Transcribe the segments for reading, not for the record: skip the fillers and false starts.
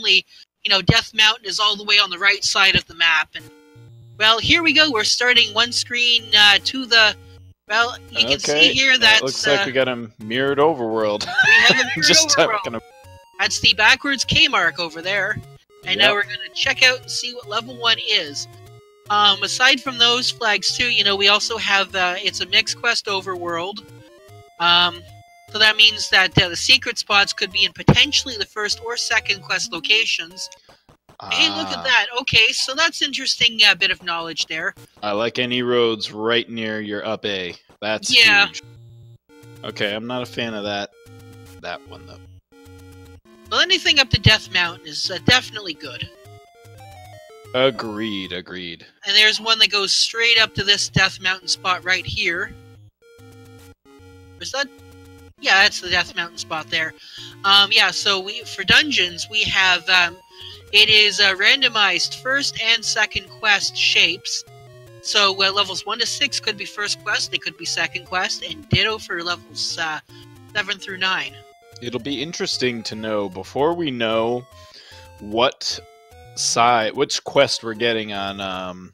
apparently, you know, Death Mountain is all the way on the right side of the map. And, well, here we go. We're starting one screen to the... Well, you can see here that... looks like we got a mirrored overworld. We have a mirrored overworld. Gonna... That's the backwards K mark over there. And now we're going to check out and see what level 1 is. Aside from those flags, too, you know, we also have... it's a mixed quest overworld. So that means that the secret spots could be in potentially the first or second quest locations. Hey, look at that. Okay, so that's interesting bit of knowledge there. I like any roads right near your up A. That's huge. Okay, I'm not a fan of that one, though. Well, anything up to Death Mountain is definitely good. Agreed. And there's one that goes straight up to this Death Mountain spot right here. Is that... Yeah, that's the Death Mountain spot there. Yeah, so for dungeons, we have... it is randomized first and second quest shapes. So levels 1 to 6 could be first quest, they could be second quest, and ditto for levels 7 through 9. It'll be interesting to know, before we know which quest we're getting on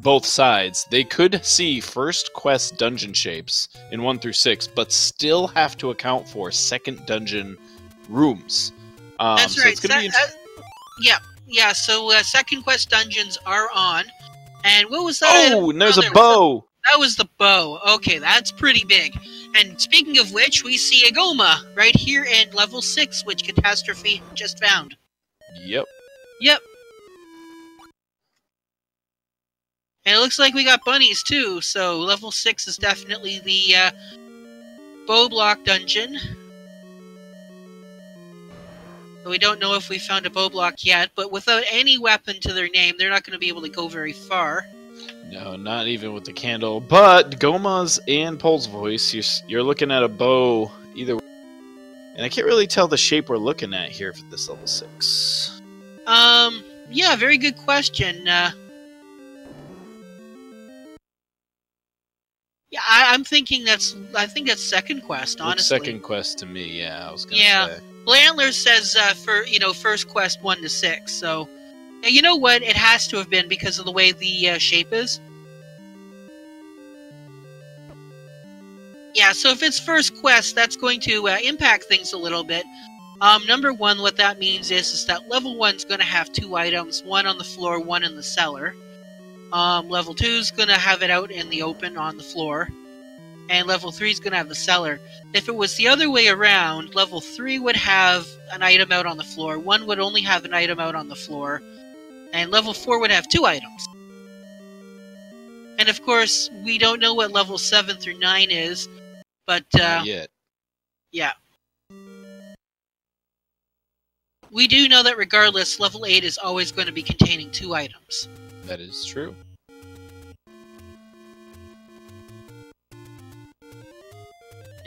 both sides, they could see first quest dungeon shapes in 1 through 6, but still have to account for second dungeon rooms. That's so right. It's gonna be yeah, so second quest dungeons are on. And what was that? Oh, and there's a bow! That was the bow. Okay, that's pretty big. And speaking of which, we see a Goma right here in level 6, which Catastrophe just found. Yep. And it looks like we got bunnies too, so level 6 is definitely the bow block dungeon. We don't know if we found a bow block yet, but without any weapon to their name, they're not going to be able to go very far. No, not even with the candle. But Goma's and Pole's voice, you're looking at a bow either way. And I can't really tell the shape we're looking at here for this level 6. Yeah, very good question. Yeah, I'm thinking I think that's second quest, honestly. Second quest to me, yeah, I was gonna say. Blandler says first quest 1 to 6, so you know what? It has to have been because of the way the shape is. Yeah, so if it's first quest, that's going to impact things a little bit. Number 1, what that means is that level 1's going to have 2 items, one on the floor, one in the cellar. Level 2's going to have it out in the open on the floor. And level 3's going to have the cellar. If it was the other way around, level 3 would have an item out on the floor, 1 would only have an item out on the floor, and level 4 would have 2 items. And of course, we don't know what level 7 through 9 is, but Not yet. Yeah. We do know that regardless, level 8 is always going to be containing 2 items. That is true.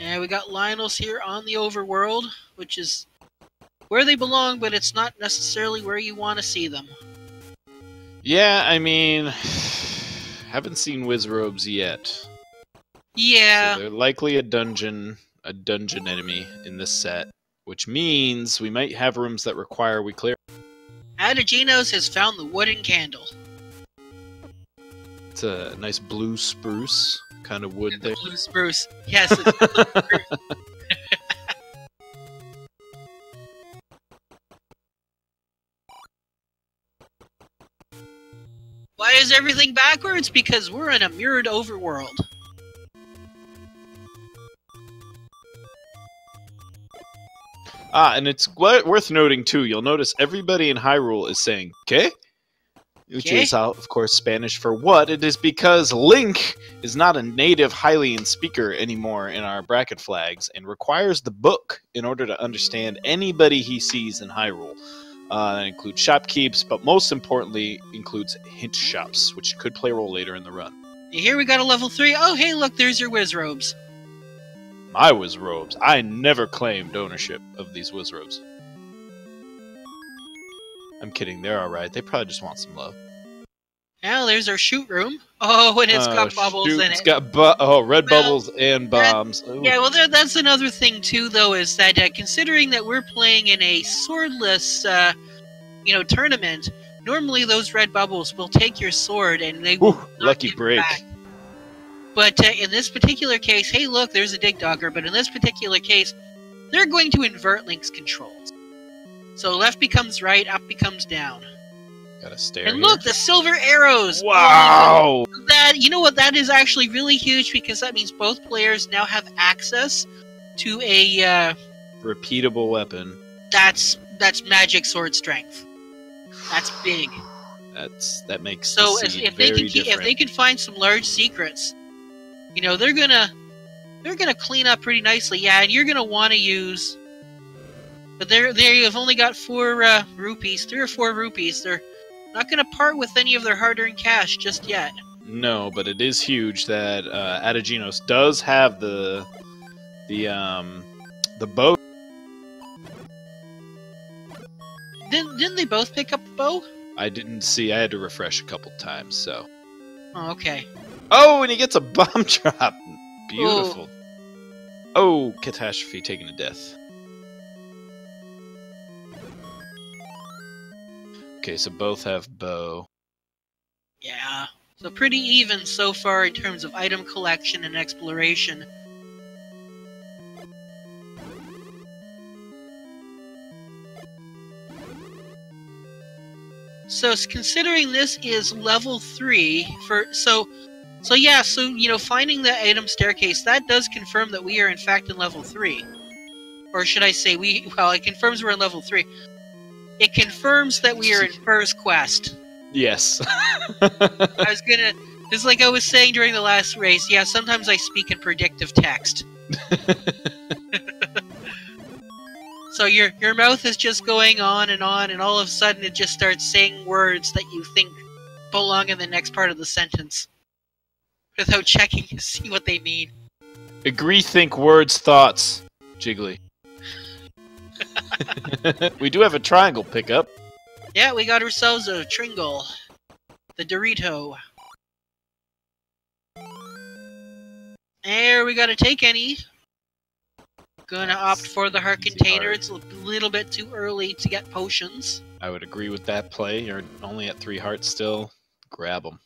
And we got Lionels here on the overworld, which is where they belong, but it's not necessarily where you want to see them. Yeah, I mean, haven't seen Wizrobes yet. Yeah. So they're likely a dungeon enemy in this set, which means we might have rooms that require we clear. Ategenos has found the wooden candle. It's a nice blue spruce kind of wood there. Blue spruce. Yes, it's blue spruce. Why is everything backwards? Because we're in a mirrored overworld. And it's worth noting, too, you'll notice everybody in Hyrule is saying, "¿Qué?" Which is, of course, Spanish for what. It is because Link is not a native Hylian speaker anymore in our bracket flags and requires the book in order to understand anybody he sees in Hyrule. That includes shopkeeps, but most importantly includes hint shops, which could play a role later in the run. Here we got a level 3. Oh, hey, look, there's your Wizrobes. My Wizrobes. I never claimed ownership of these Wizrobes. I'm kidding, they're alright. They probably just want some love. Yeah, Well, there's our shoot room. Oh, and it's got bubbles in it. It's got red bubbles and bombs. Yeah, well, that's another thing too, though, is that considering that we're playing in a swordless, tournament, normally those red bubbles will take your sword and they will not lucky give it break. back. But in this particular case, hey, look, there's a dig dogger. But in this particular case, they're going to invert Link's controls. So left becomes right, up becomes down. Gotta stare. And look, the silver arrows! Wow! You know what? That is actually really huge because that means both players now have access to a repeatable weapon. That's magic sword strength. That's big. That makes so if they can find some large secrets, they're gonna clean up pretty nicely. Yeah, and you're gonna want to use. But they've only got 4 rupees, 3 or 4 rupees. They're not going to part with any of their hard-earned cash just yet. No, but it is huge that Ategenos does have the bow. Didn't they both pick up the bow? I didn't see. I had to refresh a couple times, so. Oh, okay. Oh, and he gets a bomb drop. Beautiful. Oh, Catastrophe taking a death. Okay, so both have bow. Yeah, so pretty even so far in terms of item collection and exploration. So considering this is level 3 finding the item staircase, that does confirm that we are in fact in level 3. Or should I say it confirms we're in level 3. It confirms that we are in first quest. Yes. It's like I was saying during the last race, yeah, sometimes I speak in predictive text. So your mouth is just going on, and all of a sudden it just starts saying words that you think belong in the next part of the sentence. Without checking to see what they mean. Agree, think, words, thoughts. Jiggly. We do have a triangle pickup. Yeah, we got ourselves a Tringle. The Dorito. There, we got a take any. Gonna opt for the heart container. It's a little bit too early to get potions. I would agree with that play. You're only at 3 hearts still. Grab them.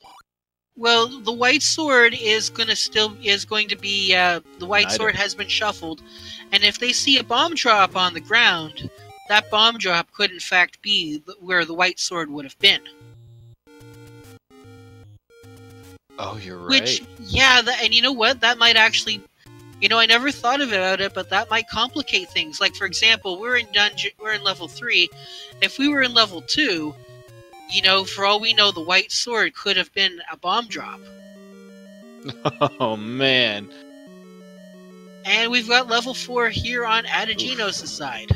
Well, the white sword is going to be the white sword has been shuffled, and if they see a bomb drop on the ground, that bomb drop could in fact be where the white sword would have been. Oh, you're right. And you know what? That might actually, I never thought about it, but that might complicate things. Like for example, we're in level 3. If we were in level 2. For all we know, the white sword could have been a bomb drop. Oh, man. And we've got level 4 here on Ategenos' side.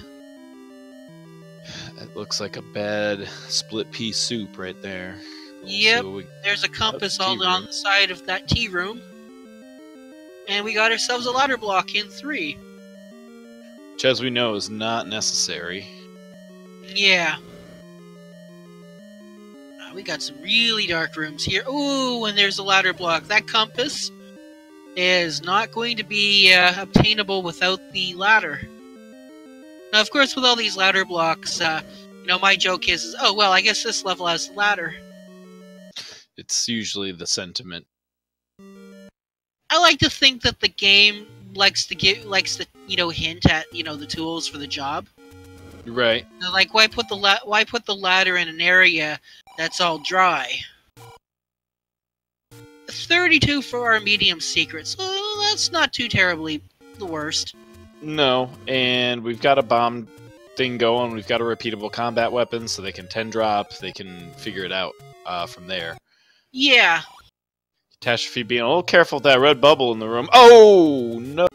That looks like a bad split pea soup right there. Yep, there's a compass all on the side of that tea room. And we got ourselves a ladder block in 3. Which, as we know, is not necessary. Yeah. We got some really dark rooms here. Ooh, and there's a ladder block. That compass is not going to be obtainable without the ladder. Now, of course, with all these ladder blocks, my joke is, oh, well, I guess this level has the ladder. It's usually the sentiment. I like to think that the game likes to hint at, the tools for the job. Right. Like, why put the ladder in an area that's all dry? 32 for our medium secrets. Well, that's not too terribly the worst. No, and we've got a bomb thing going. We've got a repeatable combat weapon, so they can 10 drop. They can figure it out from there. Yeah. Catastrophe being a little careful with that red bubble in the room. Oh, no.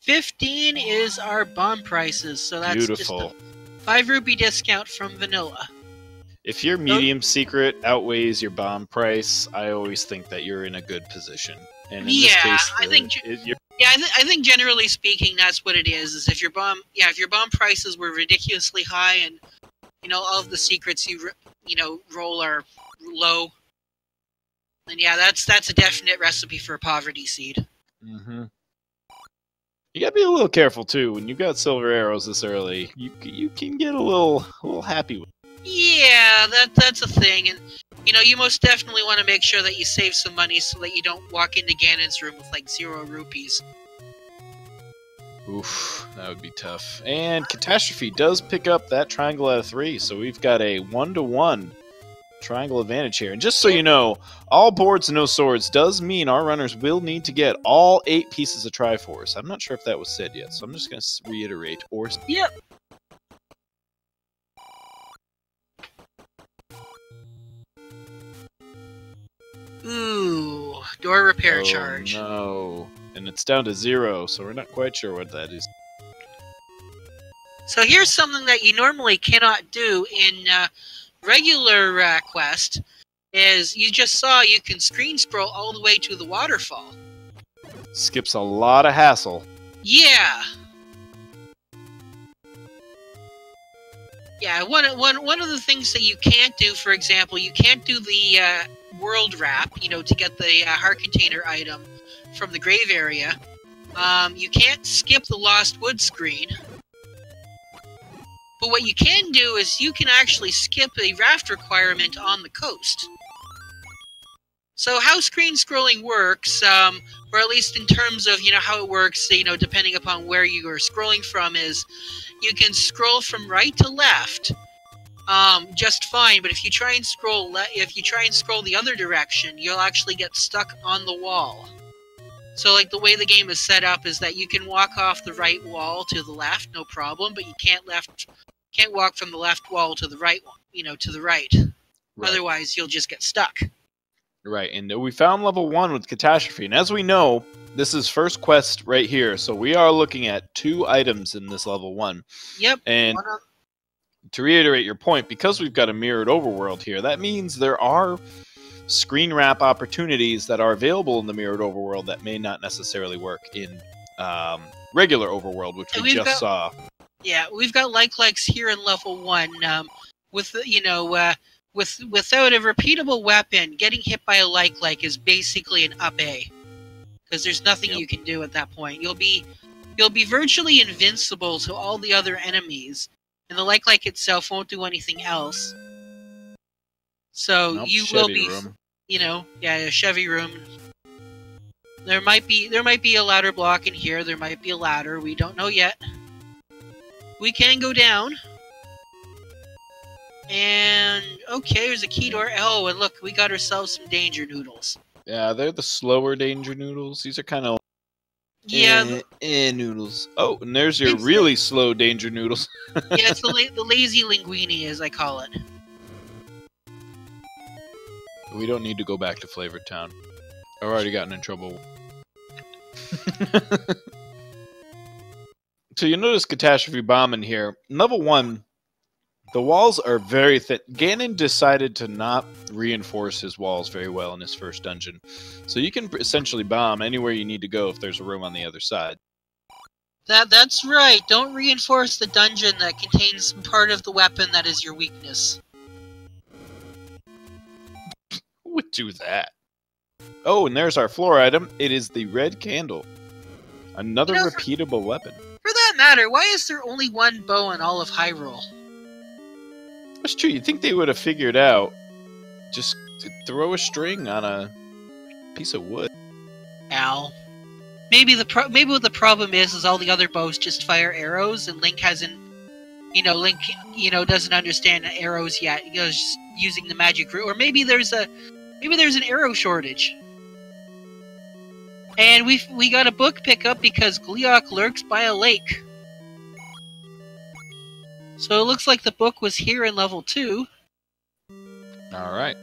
$15 is our bomb prices, so that's beautiful. Just a 5 rupee discount from vanilla. If your medium secret outweighs your bomb price, I always think that you're in a good position. And in this case, Yeah, I think generally speaking, that's what it is. Is if your bomb prices were ridiculously high, and all of the secrets you roll are low, then yeah, that's a definite recipe for a poverty seed. Mm-hmm. You gotta be a little careful too. When you got silver arrows this early, you can get a little happy with it. Yeah, that's a thing, and you most definitely want to make sure that you save some money so that you don't walk into Ganon's room with like 0 rupees. Oof, that would be tough. And Catastrophe does pick up that triangle out of 3, so we've got a 1-to-1 triangle advantage here. And just so you know, all boards no swords does mean our runners will need to get all 8 pieces of Triforce. I'm not sure if that was said yet, so I'm just going to reiterate. Yep. Ooh, door repair charge. No. And it's down to 0, so we're not quite sure what that is. So here's something that you normally cannot do in regular quest, is you just saw you can screen scroll all the way to the waterfall. Skips a lot of hassle. Yeah. Yeah, one of the things that you can't do, for example, you can't do the world wrap, to get the heart container item from the grave area. You can't skip the Lost Wood screen. But what you can do is you can actually skip a raft requirement on the coast. So how screen scrolling works, or at least in terms of how it works, depending upon where you are scrolling from, is you can scroll from right to left just fine. But if you try and scroll the other direction, you'll actually get stuck on the wall. So, like, the way the game is set up is that you can walk off the right wall to the left, no problem, but you can't walk from the left wall to the right one, to the right. Otherwise, you'll just get stuck. Right, and we found level 1 with Catastrophe, and as we know, this is first quest right here, so we are looking at 2 items in this level 1. Yep. And to reiterate your point, because we've got a mirrored overworld here, that means there are screen wrap opportunities that are available in the mirrored overworld that may not necessarily work in regular overworld, which we just saw. Yeah, we've got likes here in level 1. Without a repeatable weapon, getting hit by a like is basically an up A, because there's nothing you can do at that point. You'll be virtually invincible to all the other enemies, and the like itself won't do anything else. So you will be, room. A Chevy room. There might be a ladder block in here. There might be a ladder. We don't know yet. We can go down. And, okay, there's a key door. Oh, and look, we got ourselves some danger noodles. Yeah, they're the slower danger noodles. These are kind of... Yeah. Noodles. Oh, and there's your really slow danger noodles. Yeah, it's the lazy linguine, as I call it. We don't need to go back to Flavor Town. I've already gotten in trouble. So you notice Catastrophe Bomb in here. Level 1, the walls are very thin. Ganon decided to not reinforce his walls very well in his first dungeon. So you can essentially bomb anywhere you need to go if there's a room on the other side. That's right. Don't reinforce the dungeon that contains part of the weapon that is your weakness. Who would do that? Oh, and there's our floor item. It is the red candle. Another repeatable weapon. For that matter, why is there only one bow in all of Hyrule? That's true. You'd think they would have figured out just to throw a string on a piece of wood. Ow. Maybe what the problem is all the other bows just fire arrows, and Link hasn't, Link, doesn't understand arrows yet. He's just using the magic root, or maybe there's an arrow shortage. And we got a book pickup because Gleeok lurks by a lake. So it looks like the book was here in level 2. Alright.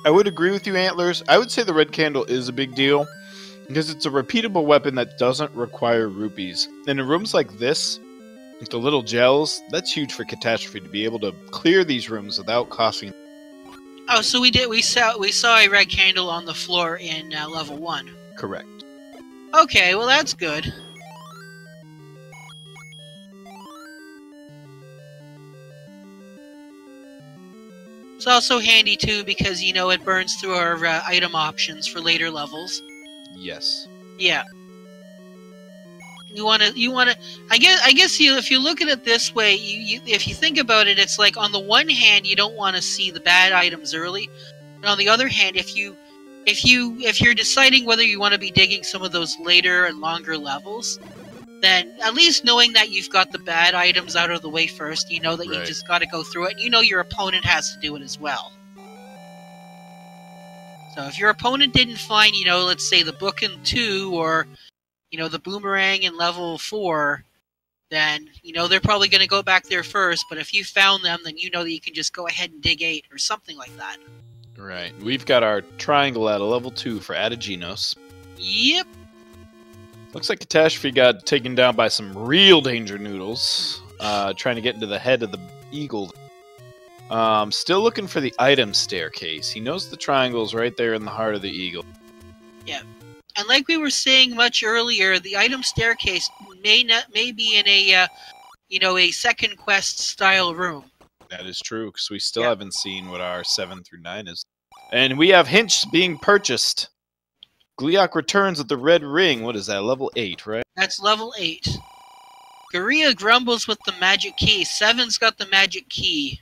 I would agree with you, Antlers. I would say the red candle is a big deal, because it's a repeatable weapon that doesn't require rupees. And in rooms like this, with the little gels, that's huge for Catastrophe to be able to clear these rooms without costing. Oh, so we did. We saw a red candle on the floor in level 1. Correct. Okay, well that's good. It's also handy too because it burns through our item options for later levels. Yes. Yeah. You wanna. I guess if you look at it this way, if you think about it, it's like on the one hand you don't want to see the bad items early, and on the other hand, if you're deciding whether you want to be digging some of those later and longer levels, then at least knowing that you've got the bad items out of the way first, you know that you just got to go through it. And your opponent has to do it as well. So if your opponent didn't find, let's say the book in 2 or the boomerang in level 4, then, they're probably going to go back there first. But if you found them, then you know that you can just go ahead and dig 8 or something like that. Right. We've got our triangle at a level 2 for Ategenos. Yep. Looks like Catastrophe got taken down by some real danger noodles, trying to get into the head of the eagle. Still looking for the item staircase. He knows the triangle's right there in the heart of the eagle. Yeah. And like we were saying much earlier, the item staircase may be in a second quest style room. That is true, because we still haven't seen what our 7 through 9 is. And we have hints being purchased. Gleeok returns with the red ring. What is that? Level 8, right? That's level 8. Garia grumbles with the magic key. 7's got the magic key.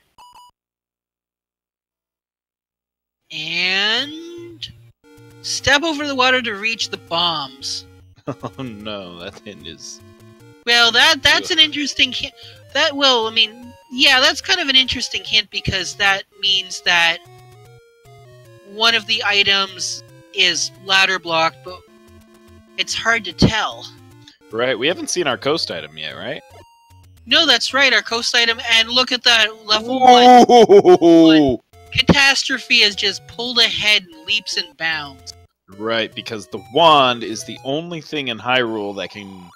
And step over the water to reach the bombs. Oh no, that hint is... Well, that's an interesting hint. That's kind of an interesting hint because that means that one of the items is ladder blocked, but it's hard to tell. Right, we haven't seen our coast item yet, right? No, that's right, our coast item, and look at that, level 1. Catastrophe has just pulled ahead and leaps and bounds. Right, because the wand is the only thing in Hyrule that can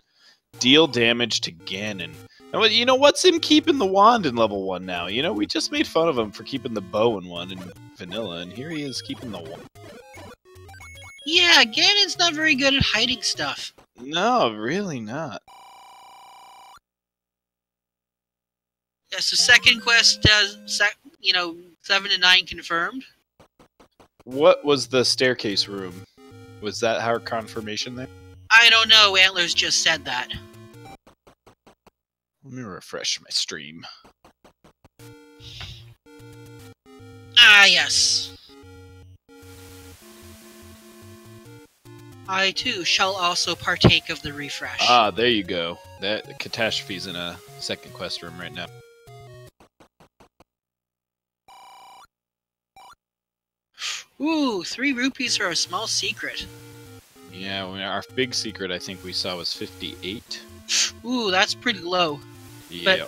deal damage to Ganon. And what's him keeping the wand in level 1 now? We just made fun of him for keeping the bow in 1 in vanilla, and here he is keeping the wand. Yeah, Ganon's not very good at hiding stuff. No, really not. Yeah, so second quest, 7 to 9 confirmed. What was the staircase room? Was that our confirmation there? I don't know, Antlers just said that. Let me refresh my stream. Ah, yes. I, too, shall also partake of the refresh. Ah, there you go. That Catastrophe's in a second quest room right now. Ooh, 3 rupees for a small secret. Yeah, our big secret I think we saw was 58. Ooh, that's pretty low. Yeah.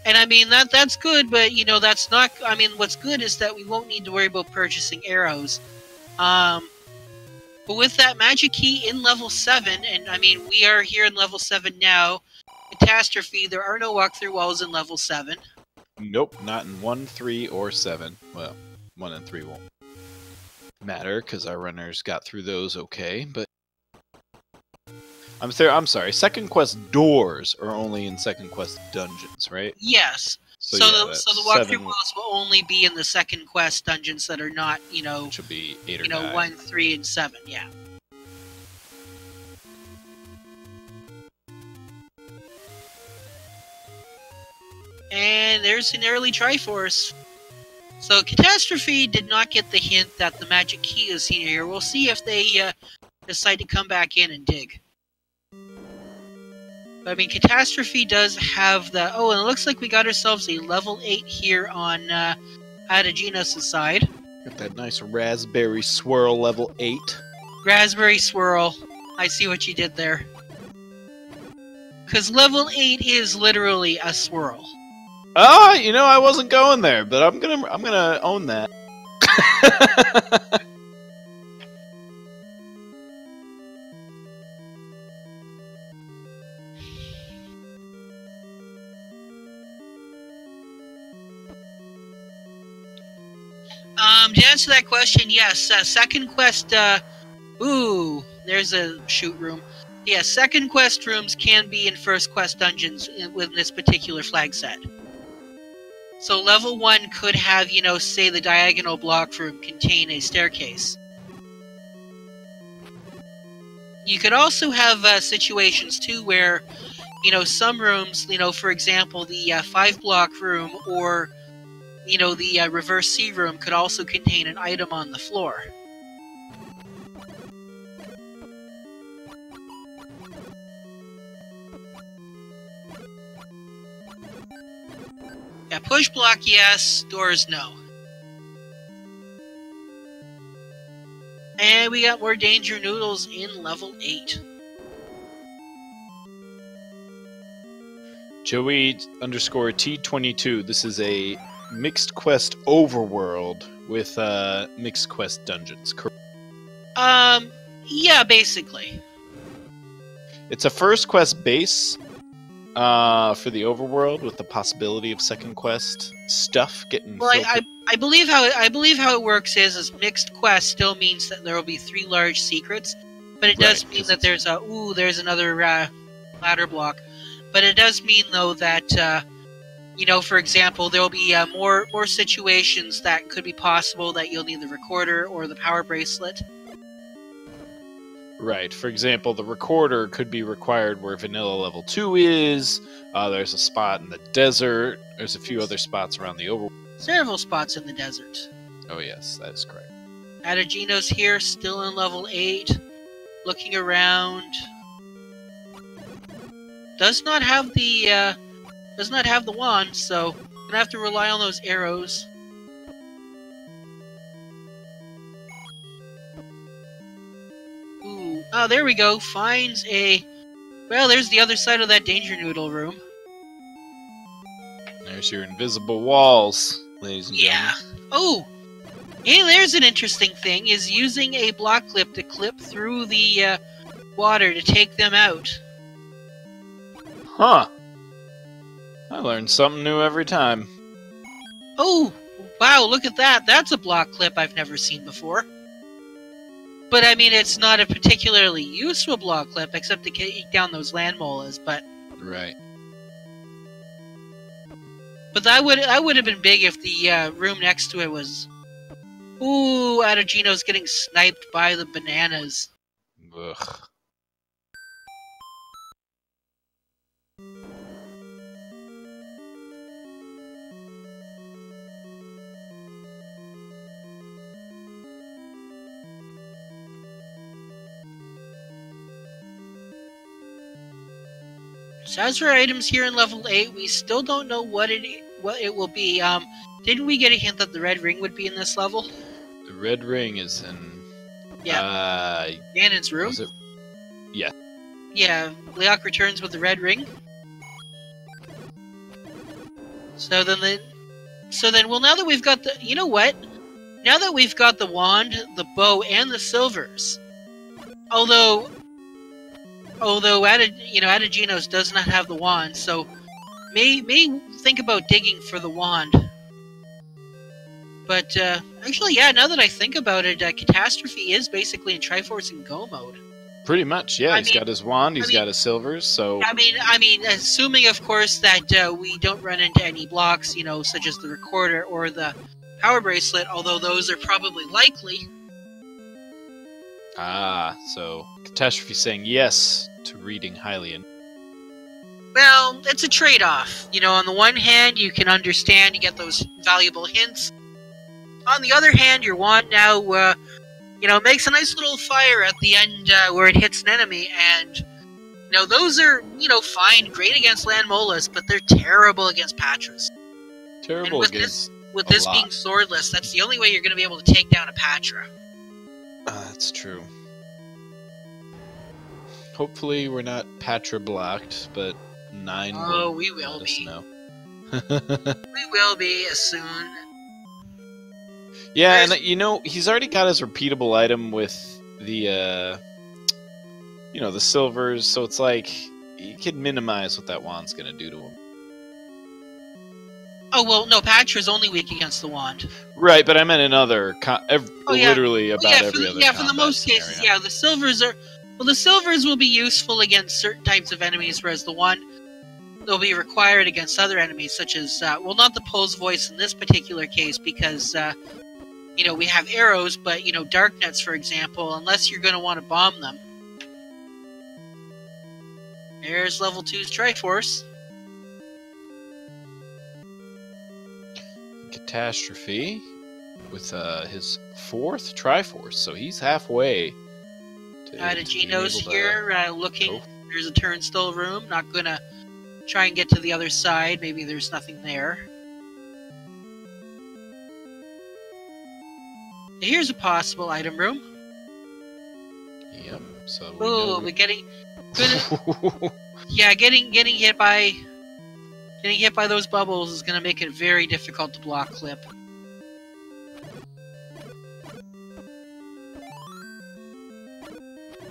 And I mean, that's good, but that's not... I mean, what's good is that we won't need to worry about purchasing arrows. But with that magic key in level 7, and I mean, we are here in level 7 now, Catastrophe, there are no walkthrough walls in level 7. Nope, not in 1, 3, or 7. Well, 1 and 3 won't matter, because our runners got through those okay, but... I'm sorry, second quest doors are only in second quest dungeons, right? Yes. So the walkthrough walls will only be in the second quest dungeons that are not, should be 8 or 9. 1, 3, and 7, yeah. And there's an early Triforce. So Catastrophe did not get the hint that the magic key is here. We'll see if they decide to come back in and dig. But I mean, Catastrophe does have the... Oh, and it looks like we got ourselves a level 8 here on Ategenos' side. Got that nice raspberry swirl level 8. Raspberry swirl. I see what you did there. Because level 8 is literally a swirl. Ah, I wasn't going there, but I'm gonna own that. To answer that question, yes. Second quest, ooh, there's a shoot room. Yeah, second quest rooms can be in first quest dungeons with this particular flag set. So level 1 could have, say the diagonal block room contain a staircase. You could also have situations, too, where, some rooms, for example, the 5-block room or, the reverse C room could also contain an item on the floor. Yeah, push block, yes. Doors, no. And we got more Danger Noodles in level 8. Joey _T22. This is a mixed quest overworld with mixed quest dungeons. Yeah, basically. It's a first quest base for the overworld with the possibility of second quest stuff getting. Well, I believe how it works is mixed quest still means that there will be 3 large secrets, but it does mean that there's another ladder block. But it does mean though that for example, there will be more situations that could be possible that you'll need the recorder or the power bracelet. Right. For example, the recorder could be required where vanilla level 2 is. There's a spot in the desert. There's a few other spots around the overworld. Several spots in the desert. Oh yes, that is correct. Ategenos here, still in level 8. Looking around. Does not have the wand, so gonna have to rely on those arrows. Ooh, oh, there we go. Finds a. Well, there's the other side of that Danger Noodle room. There's your invisible walls, ladies and gentlemen. Oh, hey, there's an interesting thing: is using a block clip to clip through the water to take them out. Huh. I learn something new every time. Oh, wow, look at that. That's a block clip I've never seen before. But, I mean, it's not a particularly useful block clip, except to take down those land molas, but... Right. But that would have been big if the room next to it was... Ooh, Ategenos getting sniped by the bananas. Ugh. So as for items here in level 8, we still don't know what it will be. Didn't we get a hint that the red ring would be in this level? The red ring is in... Yeah. Ganon's room? Was it? Yeah. Yeah, Leok returns with the red ring. So then, well, now that we've got the... You know what? Now that we've got the wand, the bow, and the silvers... Although Ategenos does not have the wand, so may think about digging for the wand. But actually, yeah, now that I think about it, Catastrophe is basically in Triforce and Go mode. Pretty much, yeah. He's got his wand, he's got his silvers, so... I mean, assuming, of course, that we don't run into any blocks, such as the recorder or the power bracelet, although those are probably likely. Ah, so Catastrophe saying yes to reading Hylian. Well, it's a trade-off. On the one hand, you can understand, you get those valuable hints. On the other hand, your wand now, makes a nice little fire at the end where it hits an enemy, and, those are, fine, great against land molas, but they're terrible against patras. Terrible against with this being swordless, that's the only way you're going to be able to take down a patra. That's true. Hopefully we're not Patra blocked, but 9 will we will let be. us know. We will be soon. Yeah, and he's already got his repeatable item with the the silvers, so it's like he can minimize what that wand's gonna do to him. Oh, well, no, Patra's only weak against the wand. Right, but I meant in other... literally about for every the, other yeah, combat for the most cases, scenario. yeah, the silvers are... Well, the silvers will be useful against certain types of enemies, whereas the wand will be required against other enemies, such as... well, not the pulse voice in this particular case, because... you know, we have arrows, but, you know, dark nets, for example, unless you're going to want to bomb them. There's level 2's Triforce. Catastrophe with his 4th Triforce, so he's halfway. Ategenos here, looking. There's a turnstile room. Not going to try and get to the other side. Maybe there's nothing there. Here's a possible item room. Yep. So. Oh, we're getting. Yeah, getting hit by those bubbles is going to make it very difficult to block clip.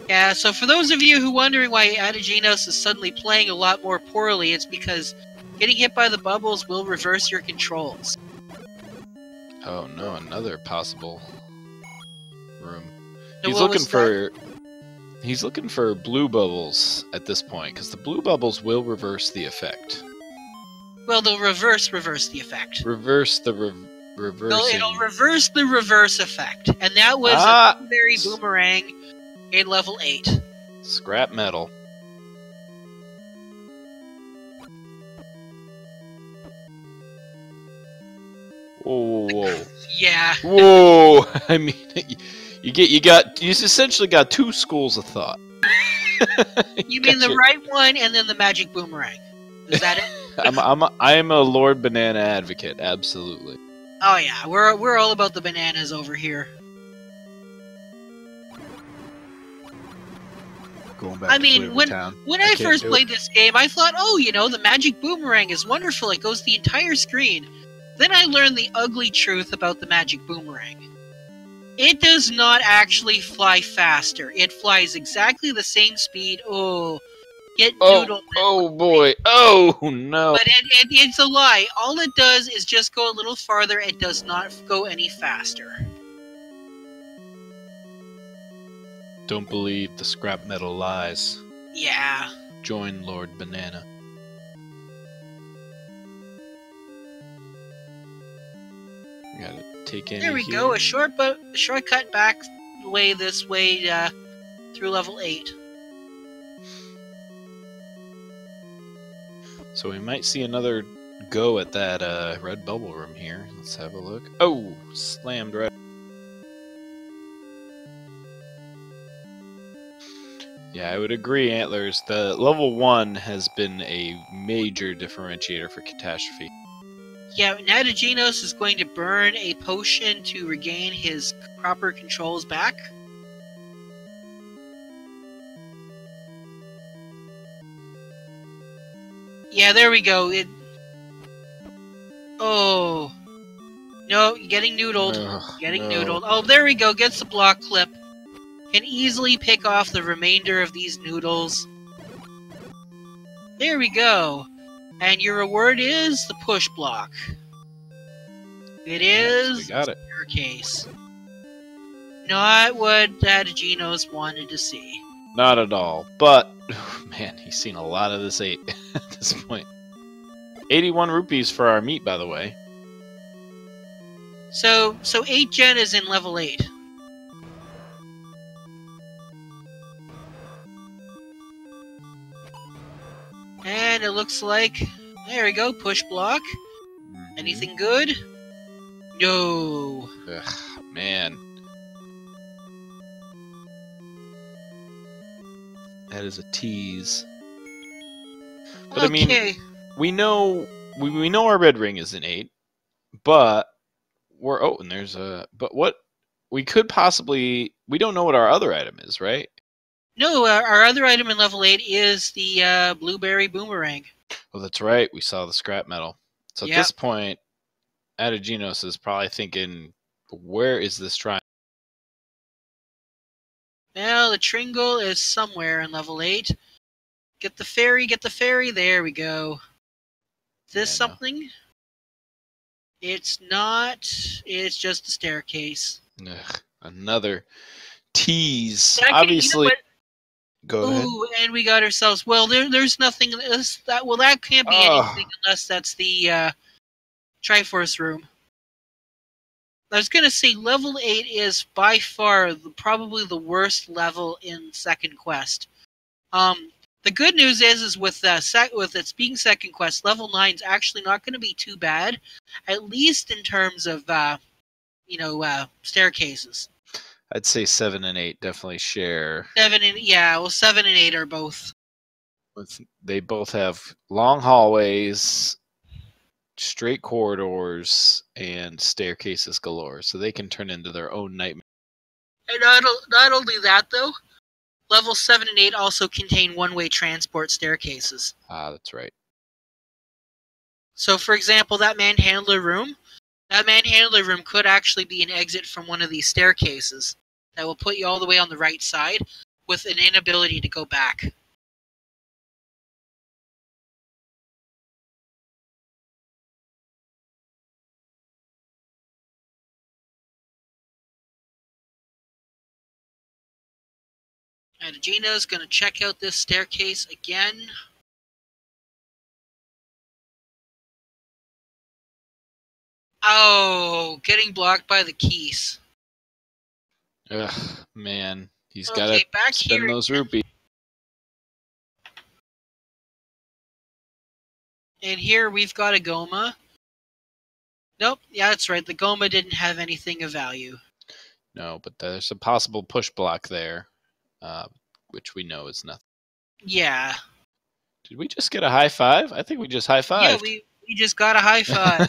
Yeah, so for those of you who are wondering why Ategenos is suddenly playing a lot more poorly, it's because getting hit by the bubbles will reverse your controls. Oh no, another possible room. No, He's looking for blue bubbles at this point, because the blue bubbles will reverse the effect. Well, they'll reverse the effect. Reverse the reversing. It'll reverse the reverse effect, and that was a blueberry boomerang in level 8. Scrap metal. Whoa. Yeah. Whoa. I mean, you essentially got 2 schools of thought. You mean the right one and then the magic boomerang? Is that it? I'm a Lord Banana advocate, absolutely. Oh yeah, we're all about the bananas over here. Going back I mean, when I first played this game, I thought, oh, you know, the magic boomerang is wonderful. It goes the entire screen. Then I learned the ugly truth about the magic boomerang. It does not actually fly faster. It flies exactly the same speed. Oh, get noodle. Oh boy. Oh no. But it's a lie. All it does is just go a little farther. It does not go any faster. Don't believe the scrap metal lies. Yeah. Join Lord Banana. Gotta take in. There we go. A shortcut back this way through level 8. So we might see another go at that red bubble room here. Let's have a look. Oh, slammed right. Yeah, I would agree, Antlers. The level 1 has been a major differentiator for Catastrophe. Yeah, Ategenos is going to burn a potion to regain his proper controls back. Yeah, there we go. Oh. No, getting noodled. Noodled. Oh, there we go. Gets the block clip. Can easily pick off the remainder of these noodles. There we go. And your reward is the push block. It is we got it. Your case. Not what Ategenos wanted to see. Not at all. But, man, he's seen a lot of this 8 at this point. 81 rupees for our meat, by the way. So 8 Gen is in level 8. And it looks like... There we go, push block. Anything good? No. Ugh, man. That is a tease. But okay. I mean, we know our red ring is an 8, but and there's a but what we could possibly we don't know what our other item is, right? No, our other item in level 8 is the blueberry boomerang. Oh, that's right. We saw the scrap metal. So at this point, Ategenos is probably thinking, where is this triangle? Well, the Tringle is somewhere in level 8. Get the fairy, there we go. Is this something? It's not. It's just a staircase. Ugh, another tease. That can, you know Obviously, what? go ahead. Ooh, and we got ourselves. Well, there's nothing. That can't be anything Oh, unless that's the Triforce room. I was gonna say level 8 is by far probably the worst level in Second Quest. The good news is with with its being Second Quest, level 9 is actually not going to be too bad, at least in terms of staircases. I'd say 7 and 8 definitely share. 7 and 8 are both. They both have long hallways, straight corridors, and staircases galore, so they can turn into their own nightmare. And not only that though, level 7 and 8 also contain one-way transport staircases. Ah, that's right. So, for example, that manhandler room could actually be an exit from one of these staircases that will put you all the way on the right side with an inability to go back. Ategenos going to check out this staircase again. Oh, getting blocked by the keys. Ugh, man. He's Okay, gotta back spend here those again. rupees. And here we've got a Goma. Nope, yeah, that's right. The Goma didn't have anything of value. No, but there's a possible push block there, which we know is nothing. Yeah. Did we just get a high five? I think we just high Yeah, fived. we just got a high five.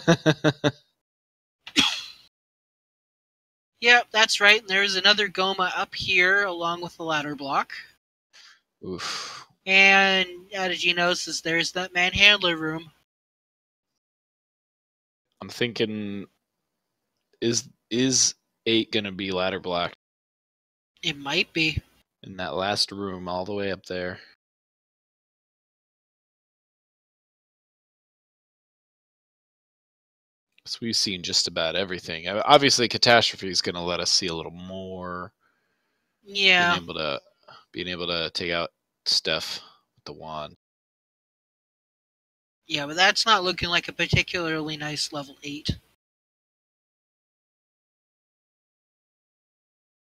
Yep, that's right. And there's another Goma up here along with the ladder block. Oof. And Ategenos there's that manhandler room. I'm thinking, is 8 gonna be ladder blocked It might be. in that last room all the way up there? So we've seen just about everything. Obviously, Catastrophe is gonna let us see a little more. Yeah. Being able to take out stuff with the wand. Yeah, but that's not looking like a particularly nice level 8.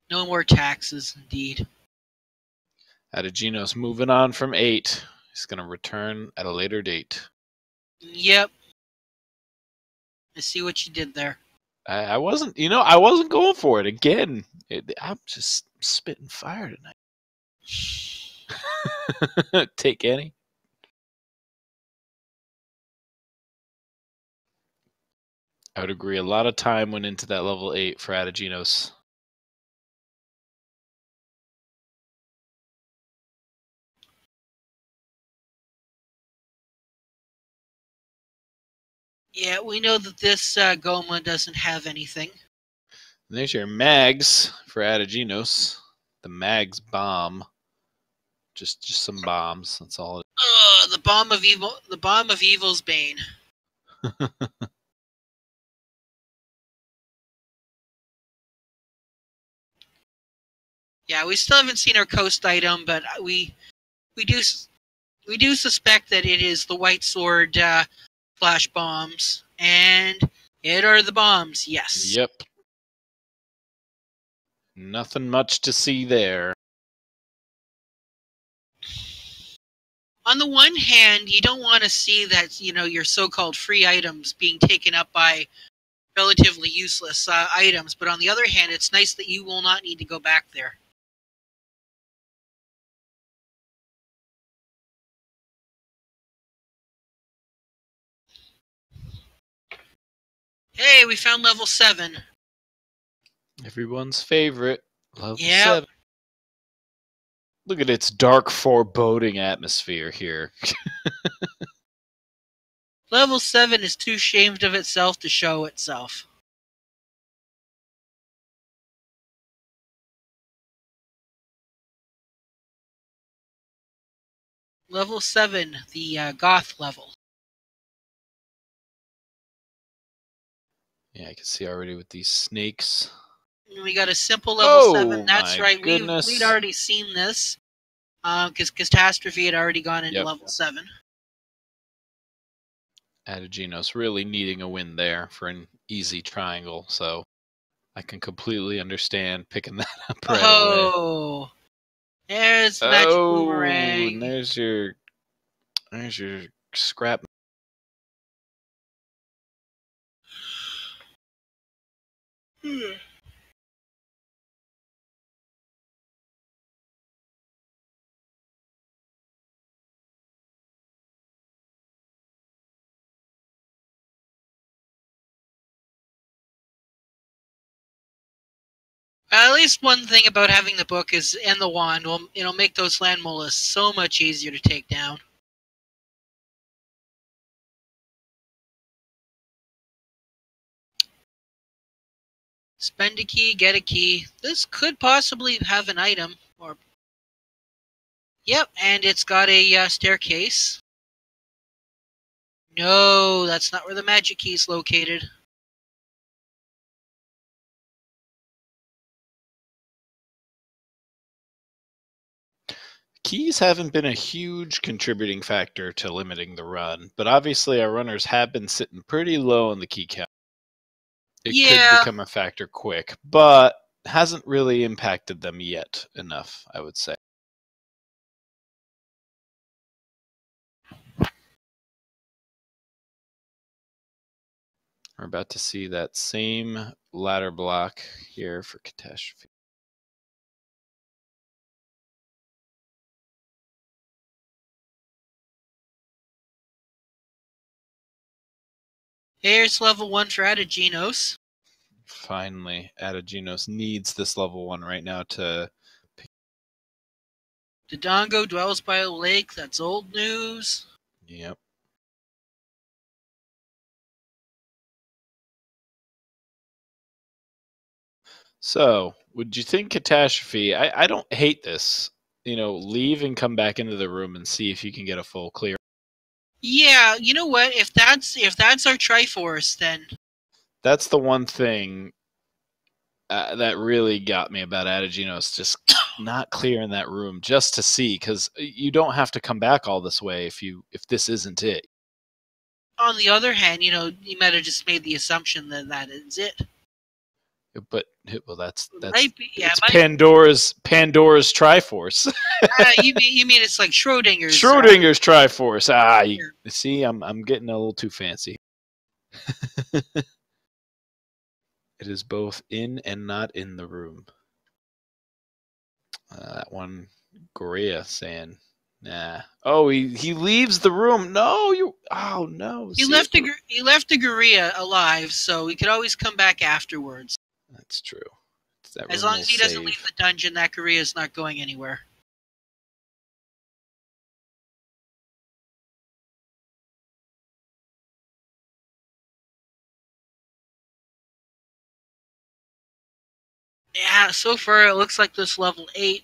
No more taxes, indeed. Ategenos moving on from 8. He's gonna return at a later date. Yep. I see what you did there. I wasn't, I wasn't going for it again. I'm just spitting fire tonight. Take any. I would agree. A lot of time went into that level 8 for Ategenos. Yeah, we know that this Goma doesn't have anything. And there's your mags for Ategenos. The mags bomb. Just some bombs. That's all. The bomb of evil. The bomb of evil's bane. Yeah, we still haven't seen our coast item, but we do suspect that it is the white sword flash bombs, and it are the bombs. Yes. Yep. Nothing much to see there. On the one hand, you don't want to see that your so-called free items being taken up by relatively useless items, but on the other hand, it's nice that you will not need to go back there. Hey, we found level 7. Everyone's favorite. Level Yep. 7. Look at its dark, foreboding atmosphere here. Level 7 is too ashamed of itself to show itself. Level 7, the goth level. Yeah, I can see already with these snakes. We got a simple level 7. Oh, That's my right. goodness. We'd already seen this. Because Catastrophe had already gone into level 7. Ategenos really needing a win there for an easy triangle, so I can completely understand picking that up right away. Oh, there's Magic Boomerang. And there's your scrap. At least one thing about having the book is and the wand will make those land mollusks so much easier to take down. Spend a key, get a key. This could possibly have an item. Yep, and it's got a staircase. No, that's not where the magic key is located. Keys haven't been a huge contributing factor to limiting the run, but obviously our runners have been sitting pretty low on the key count. It could become a factor quick, but hasn't really impacted them yet enough, I would say. We're about to see that same ladder block here for Catastrophe. Here's level 1 for Ategenos. Finally, Ategenos needs this level 1 right now to... Dodongo dwells by a lake. That's old news. Yep. So, would you think Catastrophe... I don't hate this. Leave and come back into the room and see if you can get a full clear. Yeah, you know what? If that's our Triforce, then... That's the one thing that really got me about Ategenos, just not clearing that room just to see, because you don't have to come back all this way if this isn't it. On the other hand, you might have just made the assumption that that is it. But that's it's Pandora's Triforce. You mean it's like Schrodinger's Triforce? You see, I'm getting a little too fancy. It is both in and not in the room. That one, Goria saying, nah. Oh, he leaves the room. No, oh no. He left the Goria alive, so he could always come back afterwards. That's true. As long as he doesn't leave the dungeon, that Goria is not going anywhere. Yeah, so far it looks like this level 8.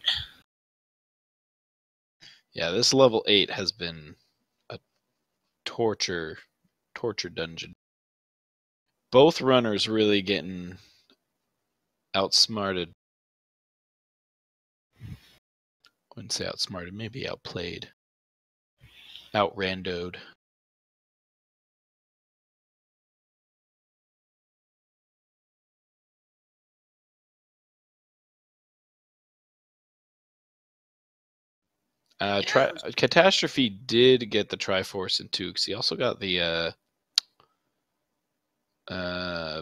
Yeah, this level 8 has been a torture dungeon. Both runners really getting outsmarted. I wouldn't say outsmarted, maybe outplayed. Outrandoed. Catastrophe did get the Triforce in 2, because he also got the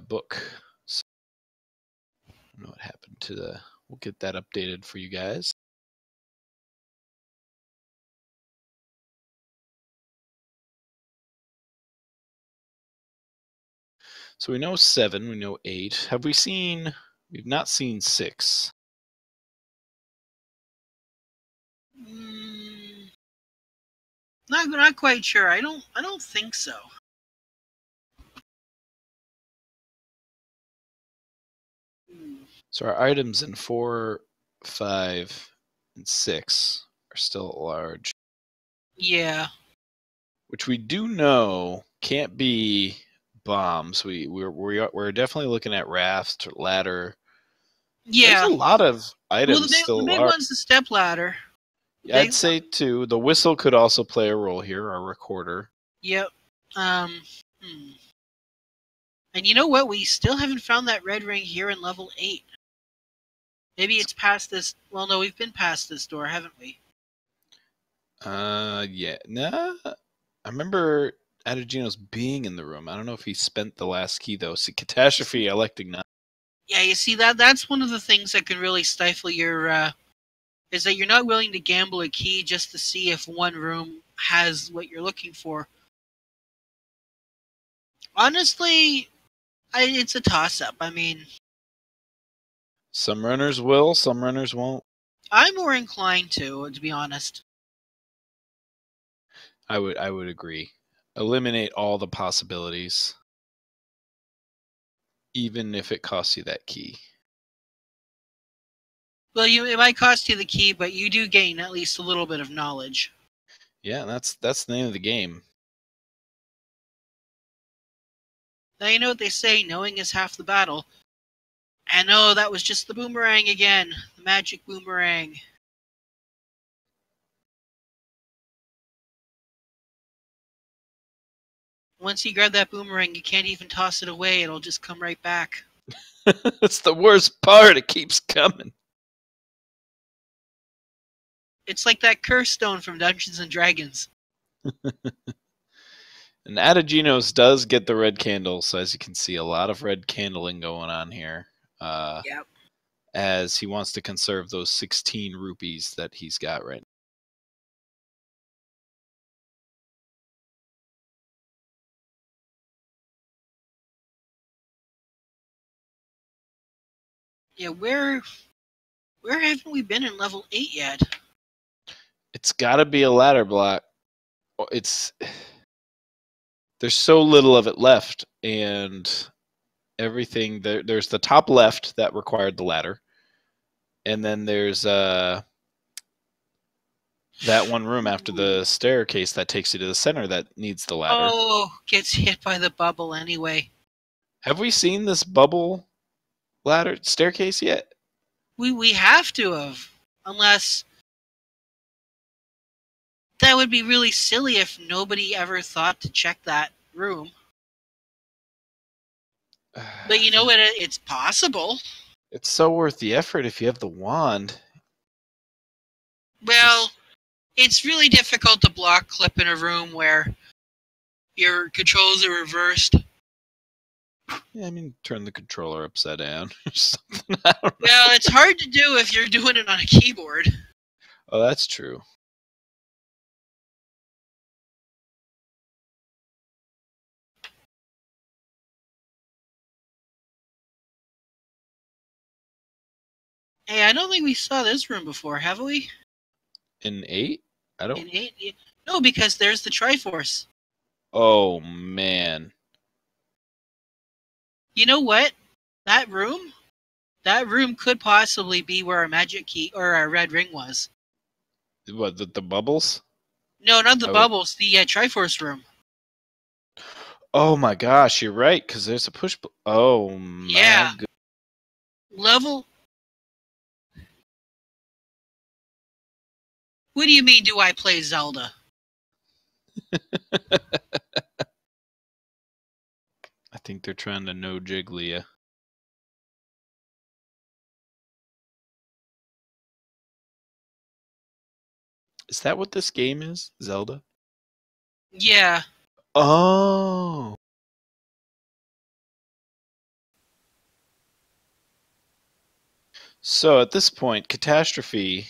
book. So, I don't know what happened to the... We'll get that updated for you guys. So we know 7, we know 8. Have we seen... We've not seen 6. Not quite sure. I don't think so. So our items in 4, 5, and 6 are still large. Yeah. Which we do know can't be bombs. We're definitely looking at raft, ladder. Yeah. There's a lot of items Well, still. the big one's the step ladder. I'd say too. The whistle could also play a role here. Our recorder. Yep. And you know what? We still haven't found that red ring here in level 8. Maybe it's past this. Well, no, we've been past this door, haven't we? Yeah. Nah. I remember Ategenos being in the room. I don't know if he spent the last key though. See, Catastrophe electing not. Yeah, you see that's one of the things that can really stifle your. Is that you're not willing to gamble a key just to see if one room has what you're looking for. Honestly, it's a toss-up. I mean, Some runners will, some runners won't. I'm more inclined to be honest. I would agree. Eliminate all the possibilities, even if it costs you that key. Well, it might cost you the key, but you do gain at least a little bit of knowledge. Yeah, that's the name of the game. Now you know what they say: knowing is half the battle. And no, that was just the boomerang again. The magic boomerang. Once you grab that boomerang, you can't even toss it away. It'll just come right back. That's the worst part. It keeps coming. It's like that curse stone from Dungeons and Dragons. And Ategenos does get the red candle, so as you can see, a lot of red candling going on here. Yep. As he wants to conserve those 16 rupees that he's got right now. Yeah, where haven't we been in level 8 yet? It's got to be a ladder block. There's so little of it left, and everything there's the top left that required the ladder, and then there's that one room after the staircase that takes you to the center that needs the ladder. Oh, gets hit by the bubble anyway. Have we seen this bubble ladder staircase yet? We have to have, unless that would be really silly if nobody ever thought to check that room. But you know what? It's possible. It's so worth the effort if you have the wand. Well, it's really difficult to block clip in a room where your controls are reversed. Yeah, I mean, turn the controller upside down or something. Well, it's hard to do if you're doing it on a keyboard. Oh, that's true. Hey, I don't think we saw this room before, have we? In 8? I don't. In 8? Yeah. No, because there's the Triforce. Oh, man. You know what? That room could possibly be where our magic key or our red ring was. What, the bubbles? No, not the bubbles. The Triforce room. Oh my gosh, you're right, because there's a push. Oh my. Yeah. Level. What do you mean? Do I play Zelda? I think they're trying to no Jiggly. Is that what this game is? Zelda? Yeah. Oh. So at this point, Catastrophe.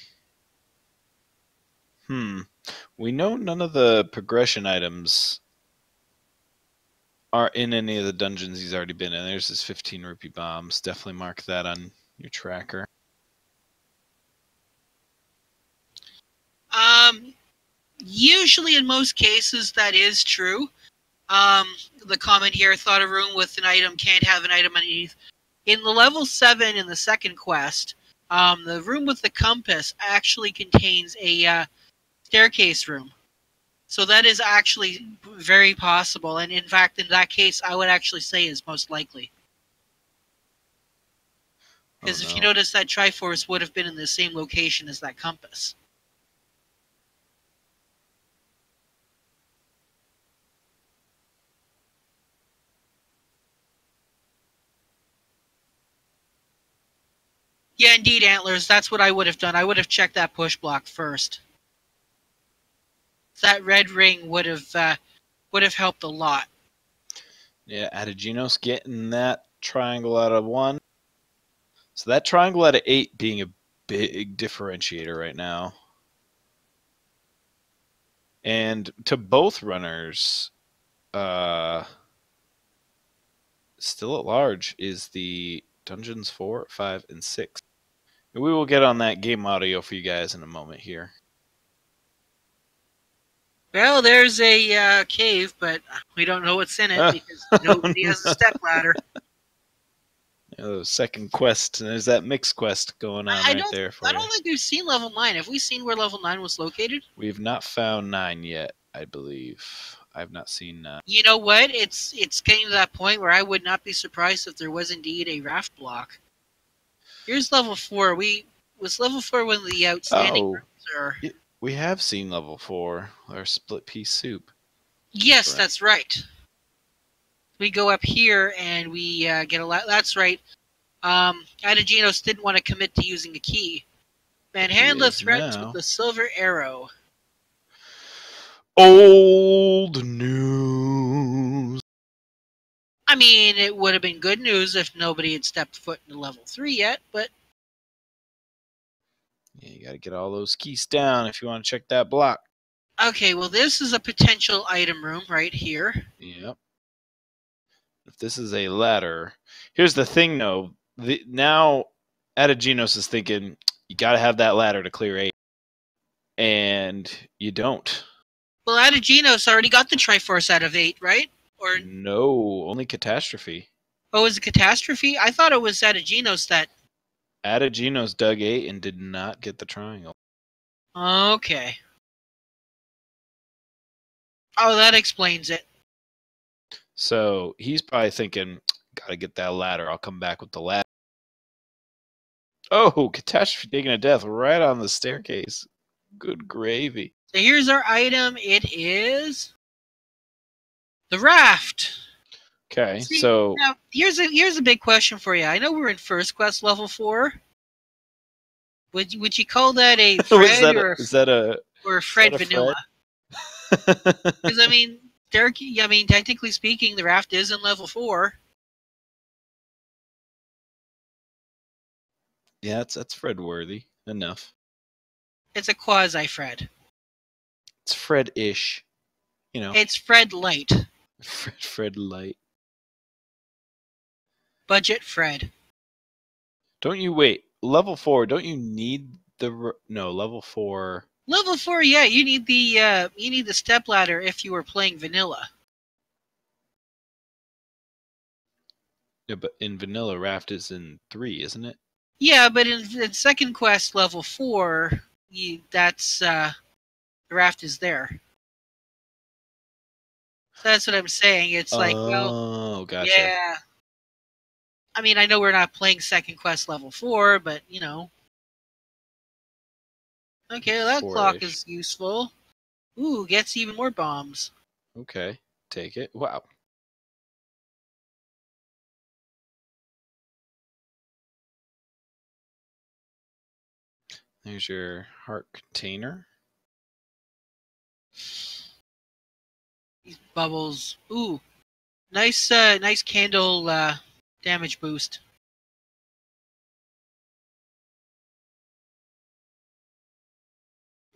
We know none of the progression items are in any of the dungeons he's already been in. There's his 15 rupee bombs. Definitely mark that on your tracker. Usually in most cases that is true. The comment here, thought a room with an item can't have an item underneath. In the level 7 in the second quest, the room with the compass actually contains a staircase room. So that is actually very possible, and in fact, in that case, I would actually say is most likely. Because if you notice, that Triforce would have been in the same location as that compass. Yeah, indeed, Antlers. That's what I would have done. I would have checked that push block first. That red ring would have helped a lot. Yeah, Ategenos getting that triangle out of 1. So that triangle out of 8 being a big differentiator right now. And to both runners, still at large is the Dungeons 4, 5, and 6. And we will get on that game audio for you guys in a moment here. Well, there's a cave, but we don't know what's in it because nobody has a stepladder. Yeah, second quest. There's that mixed quest going on right there for you. I don't think we've seen level 9. Have we seen where level 9 was located? We've not found 9 yet, I believe. I've not seen 9. You know what? It's getting to that point where I would not be surprised if there was indeed a raft block. Here's level 4. Was level 4 one of the outstanding rooms, or... We have seen level 4, our split piece soup. Yes, that's right. We go up here and we get a lot. That's right. Ategenos didn't want to commit to using a key. Manhandla threatens with the silver arrow. Old news. I mean, it would have been good news if nobody had stepped foot into level 3 yet, but... Yeah, you gotta get all those keys down if you want to check that block. Okay, well, this is a potential item room right here. Yep. If this is a ladder... Here's the thing, though. Now, Ategenos is thinking, you gotta have that ladder to clear 8. And you don't. Well, Ategenos already got the Triforce out of 8, right? Or no, only Catastrophe. Oh, is it Catastrophe? I thought it was Ategenos that... Ategenos dug 8 and did not get the triangle. Okay. Oh, that explains it. So he's probably thinking, gotta get that ladder. I'll come back with the ladder. Oh, Catastrophe taking a death right on the staircase. Good gravy. So here's our item. It is the raft. Okay, so now here's a big question for you. I know we're in first quest level 4. Would you call that a Fred or Fred vanilla? Because I mean, technically speaking, the raft is in level 4. Yeah, that's Fred worthy enough. It's a quasi Fred. It's Fred-ish, you know. It's Fred light. Fred light. Budget Fred. Don't you wait? Level 4. Don't you need the level 4? Level 4, yeah. You need the stepladder if you were playing vanilla. Yeah, but in vanilla, raft is in 3, isn't it? Yeah, but in second quest level 4, the raft is there. So that's what I'm saying. It's like, well, gotcha. Yeah. I mean, I know we're not playing second quest level 4, but you know. Okay, that clock is useful. Ooh, gets even more bombs. Okay, take it. Wow. There's your heart container. These bubbles. Ooh, nice candle damage boost.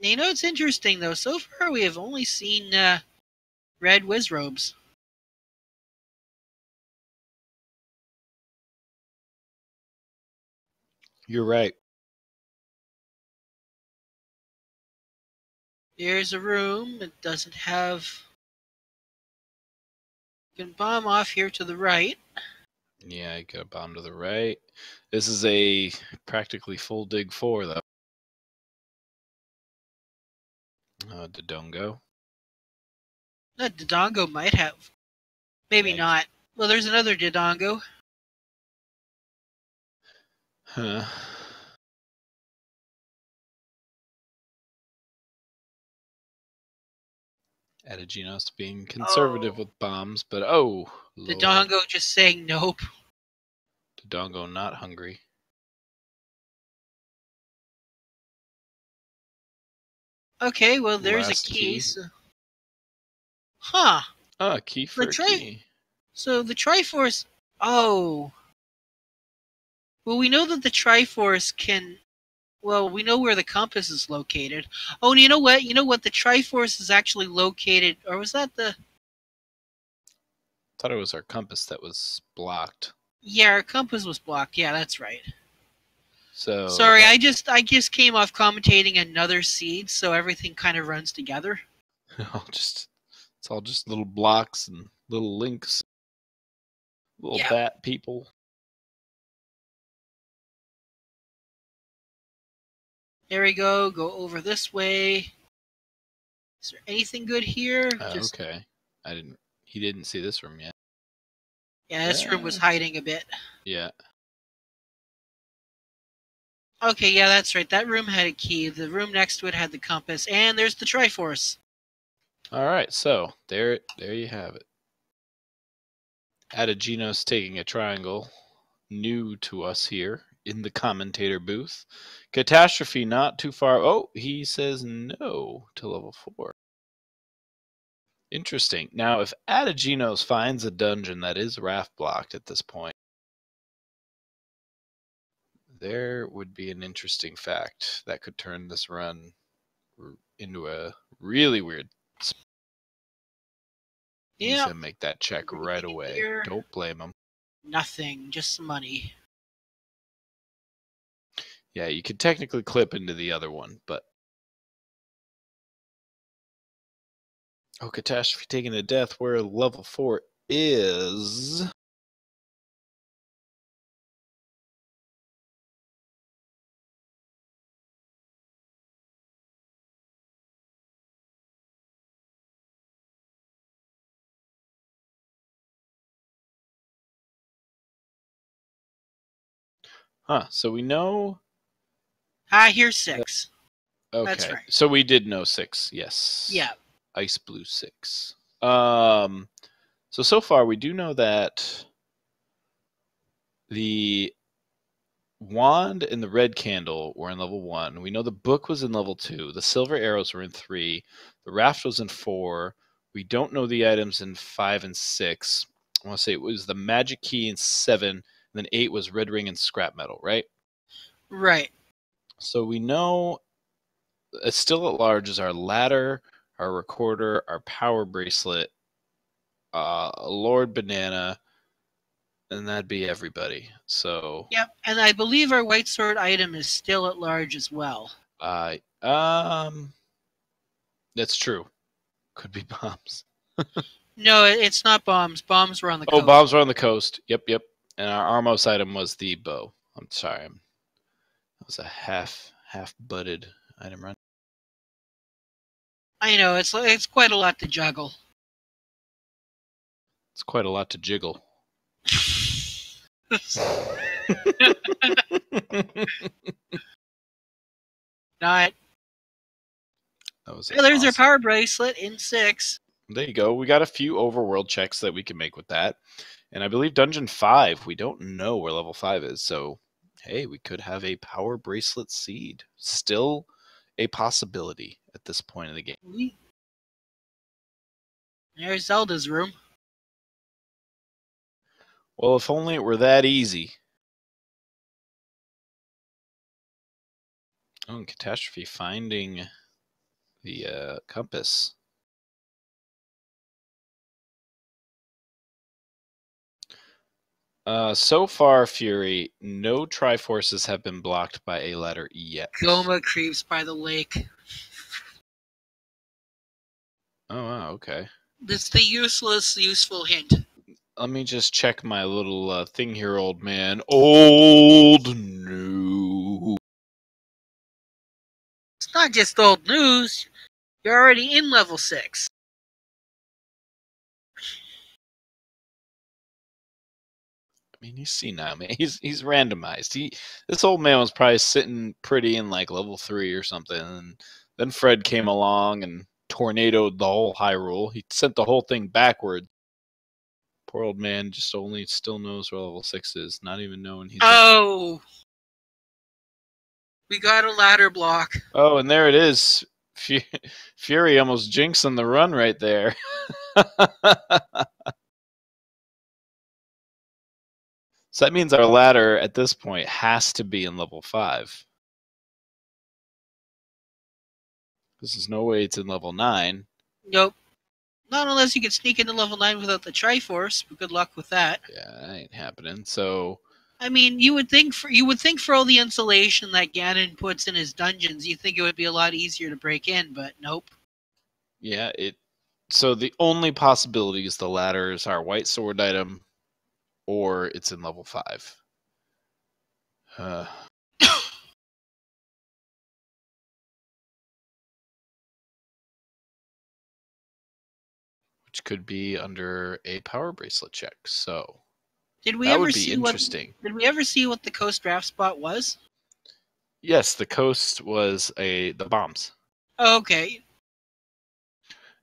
You know, it's interesting though. So far, we have only seen red Wizrobes. You're right. Here's a room. It doesn't have... You can bomb off here to the right. Yeah, you got a bomb to the right. This is a practically full dig 4, though. Dodongo. That Dodongo might have. Maybe Yikes. not. Well, there's another Dodongo. Huh. Ategenos being conservative with bombs, but oh, Lord. Dodongo just saying nope. Dodongo not hungry. Okay, well, there's Last a key. key. So... Huh. Ah, key for a key. So the Triforce... Oh. Well, we know that the Triforce can... Well, we know where the compass is located. Oh, and you know what? You know what? The Triforce is actually located... Or was that the... Thought it was our compass that was blocked. Yeah, our compass was blocked. Yeah, that's right. So Sorry, I just came off commentating another seed, so everything kind of runs together. it's all just little blocks and little links, little bat people. There we go. Go over this way. Is there anything good here? Okay. He didn't see this room yet. Yeah, this room was hiding a bit. Yeah. Okay, yeah, that's right. That room had a key. The room next to it had the compass, and there's the Triforce. All right, so there you have it. Ategenos taking a triangle, new to us here in the commentator booth. Catastrophe not too far. Oh, he says no to level 4. Interesting. Now, if Ategenos finds a dungeon that is raft blocked at this point, there would be an interesting fact that could turn this run into a really weird. He's gonna make that check right away. Here. Don't blame him. Nothing, just money. Yeah, you could technically clip into the other one, but oh, Catastrophe taking a death where level 4 is. Huh, so we know. Here's 6. Okay, that's right. So we did know 6, yes. Yeah. Ice Blue 6. So far we do know that the wand and the red candle were in level 1. We know the book was in level 2. The silver arrows were in 3. The raft was in 4. We don't know the items in 5 and 6. I want to say it was the magic key in 7, and then 8 was red ring and scrap metal, right? Right. So we know still at large is our ladder, our recorder, our power bracelet, Lord Banana, and that'd be everybody. So yep, and I believe our white sword item is still at large as well. That's true. Could be bombs. No, it's not bombs. Bombs were on the coast. Oh, bombs were on the coast. Yep. And our Armos item was the bow. I'm sorry. That was a half-butted item run. I know, it's quite a lot to juggle. It's quite a lot to jiggle. Not. There's awesome. Our power bracelet in 6. There you go. We got a few overworld checks that we can make with that. And I believe Dungeon 5, we don't know where level 5 is. So, hey, we could have a power bracelet seed. Still a possibility at this point in the game. There's Zelda's room. Well, if only it were that easy. Oh, and Catastrophe finding the compass. So far, Fury, no Triforces have been blocked by a letter E yet. Goma creeps by the lake. Oh, wow, okay. This is the useful hint. Let me just check my little thing here, old man. Old news. It's not just old news. You're already in level 6. mean, he's senile, man. He's randomized. This old man was probably sitting pretty in like level 3 or something, and then Fred came along and tornadoed the whole Hyrule. He sent the whole thing backward. Poor old man just only still knows where level 6 is, not even knowing he's. Oh, we got a ladder block. Oh, and there it is. Fury almost jinxing the run right there. So that means our ladder at this point has to be in level 5. There's no way it's in level 9. Nope. Not unless you can sneak into level 9 without the Triforce, but good luck with that. Yeah, that ain't happening. So I mean, you would think for all the insulation that Ganon puts in his dungeons, you think it would be a lot easier to break in, but nope. yeah, so the only possibility is the ladder is our white sword item, or it's in level 5. Which could be under a power bracelet check. So Did we that ever would be see interesting. Did we ever see what the coast draft spot was? Yes, the coast was the bombs. Oh, okay.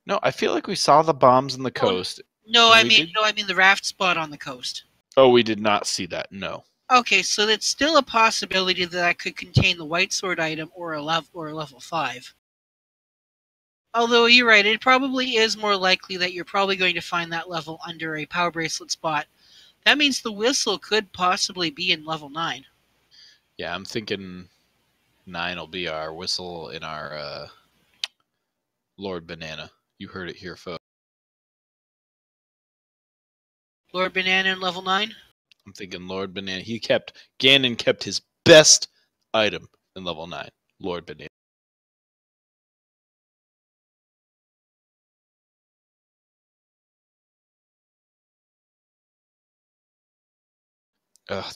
No, I feel like we saw the bombs in the coast. No, I mean the raft spot on the coast. Oh, we did not see that. No. Okay, so that's still a possibility that could contain the white sword item or a level 5. Although you're right, it probably is more likely that you're probably going to find that level under a power bracelet spot. That means the whistle could possibly be in level 9. Yeah, I'm thinking 9 will be our whistle in our Lord Banana. You heard it here, folks. Lord Banana in level 9? I'm thinking Lord Banana. Ganon kept his best item in level 9. Lord Banana.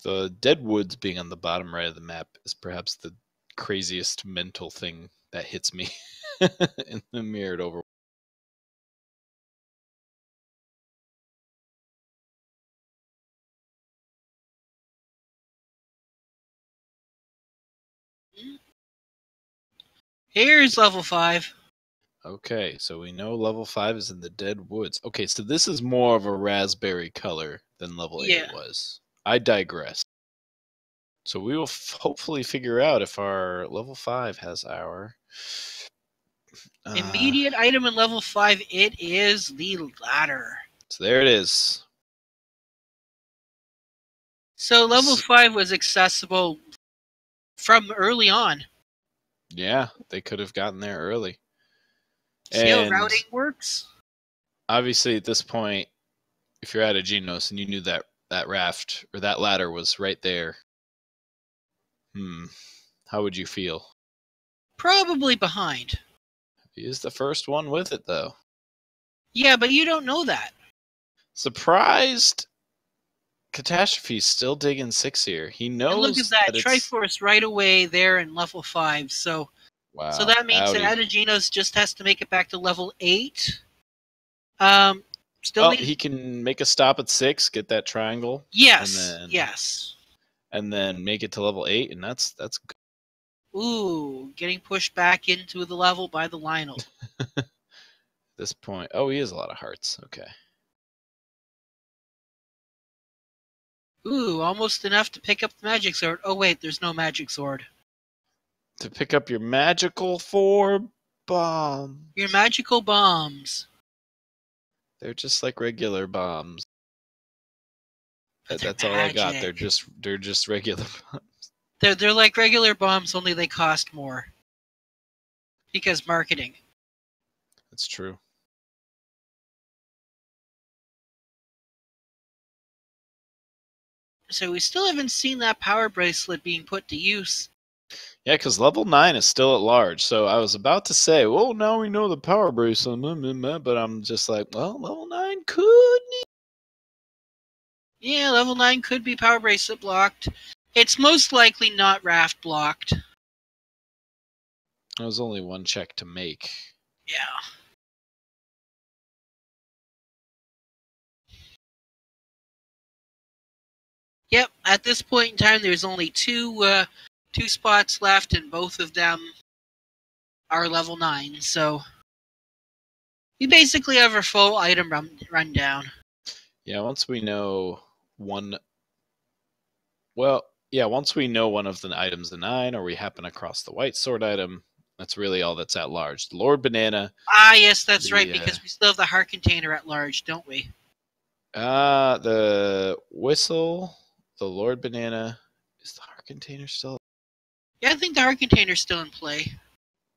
The dead woods being on the bottom right of the map is perhaps the craziest mental thing that hits me in the mirrored over. Here's level 5. Okay, so we know level 5 is in the dead woods. Okay, so this is more of a raspberry color than level 8 was. I digress. So we will hopefully figure out if our level 5 has our Immediate item in level 5, it is the ladder. So there it is. So level 5 was accessible from early on. Yeah, they could have gotten there early. See how routing works? Obviously, at this point, if you're at Ategenos and you knew that raft or that ladder was right there, how would you feel? Probably behind. He is the first one with it, though. Yeah, but you don't know that. Surprised Catastrophe's still digging 6 here. He knows. And look at that Triforce right away there in level 5. So, wow. So that means that Ategenos just has to make it back to level 8. He can make a stop at 6, get that triangle. Yes. And then make it to level 8, and that's good. Ooh, getting pushed back into the level by the Lionel. At this point, he has a lot of hearts. Okay. Ooh, almost enough to pick up the magic sword. Oh wait, there's no magic sword. To pick up your magical 4 bombs. Your magical bombs. They're just like regular bombs. That's all I got. They're just regular bombs. They're like regular bombs, only they cost more. Because marketing. That's true. So we still haven't seen that power bracelet being put to use. Yeah, because level 9 is still at large. So I was about to say, well, now we know the power bracelet, but I'm just like, well, level 9 could need. Yeah, level 9 could be power bracelet blocked. It's most likely not raft blocked. There was only one check to make. Yeah. Yep, at this point in time, there's only two spots left, and both of them are level 9, so you basically have a full item rundown. Yeah, once we know one... Well, yeah, once we know one of the items in 9, or we happen across the white sword item, that's really all that's at large. The Lord Banana... Ah, yes, that's right, because we still have the heart container at large, don't we? The whistle, the Lord Banana... Is the heart container still... Yeah, I think the heart container's still in play.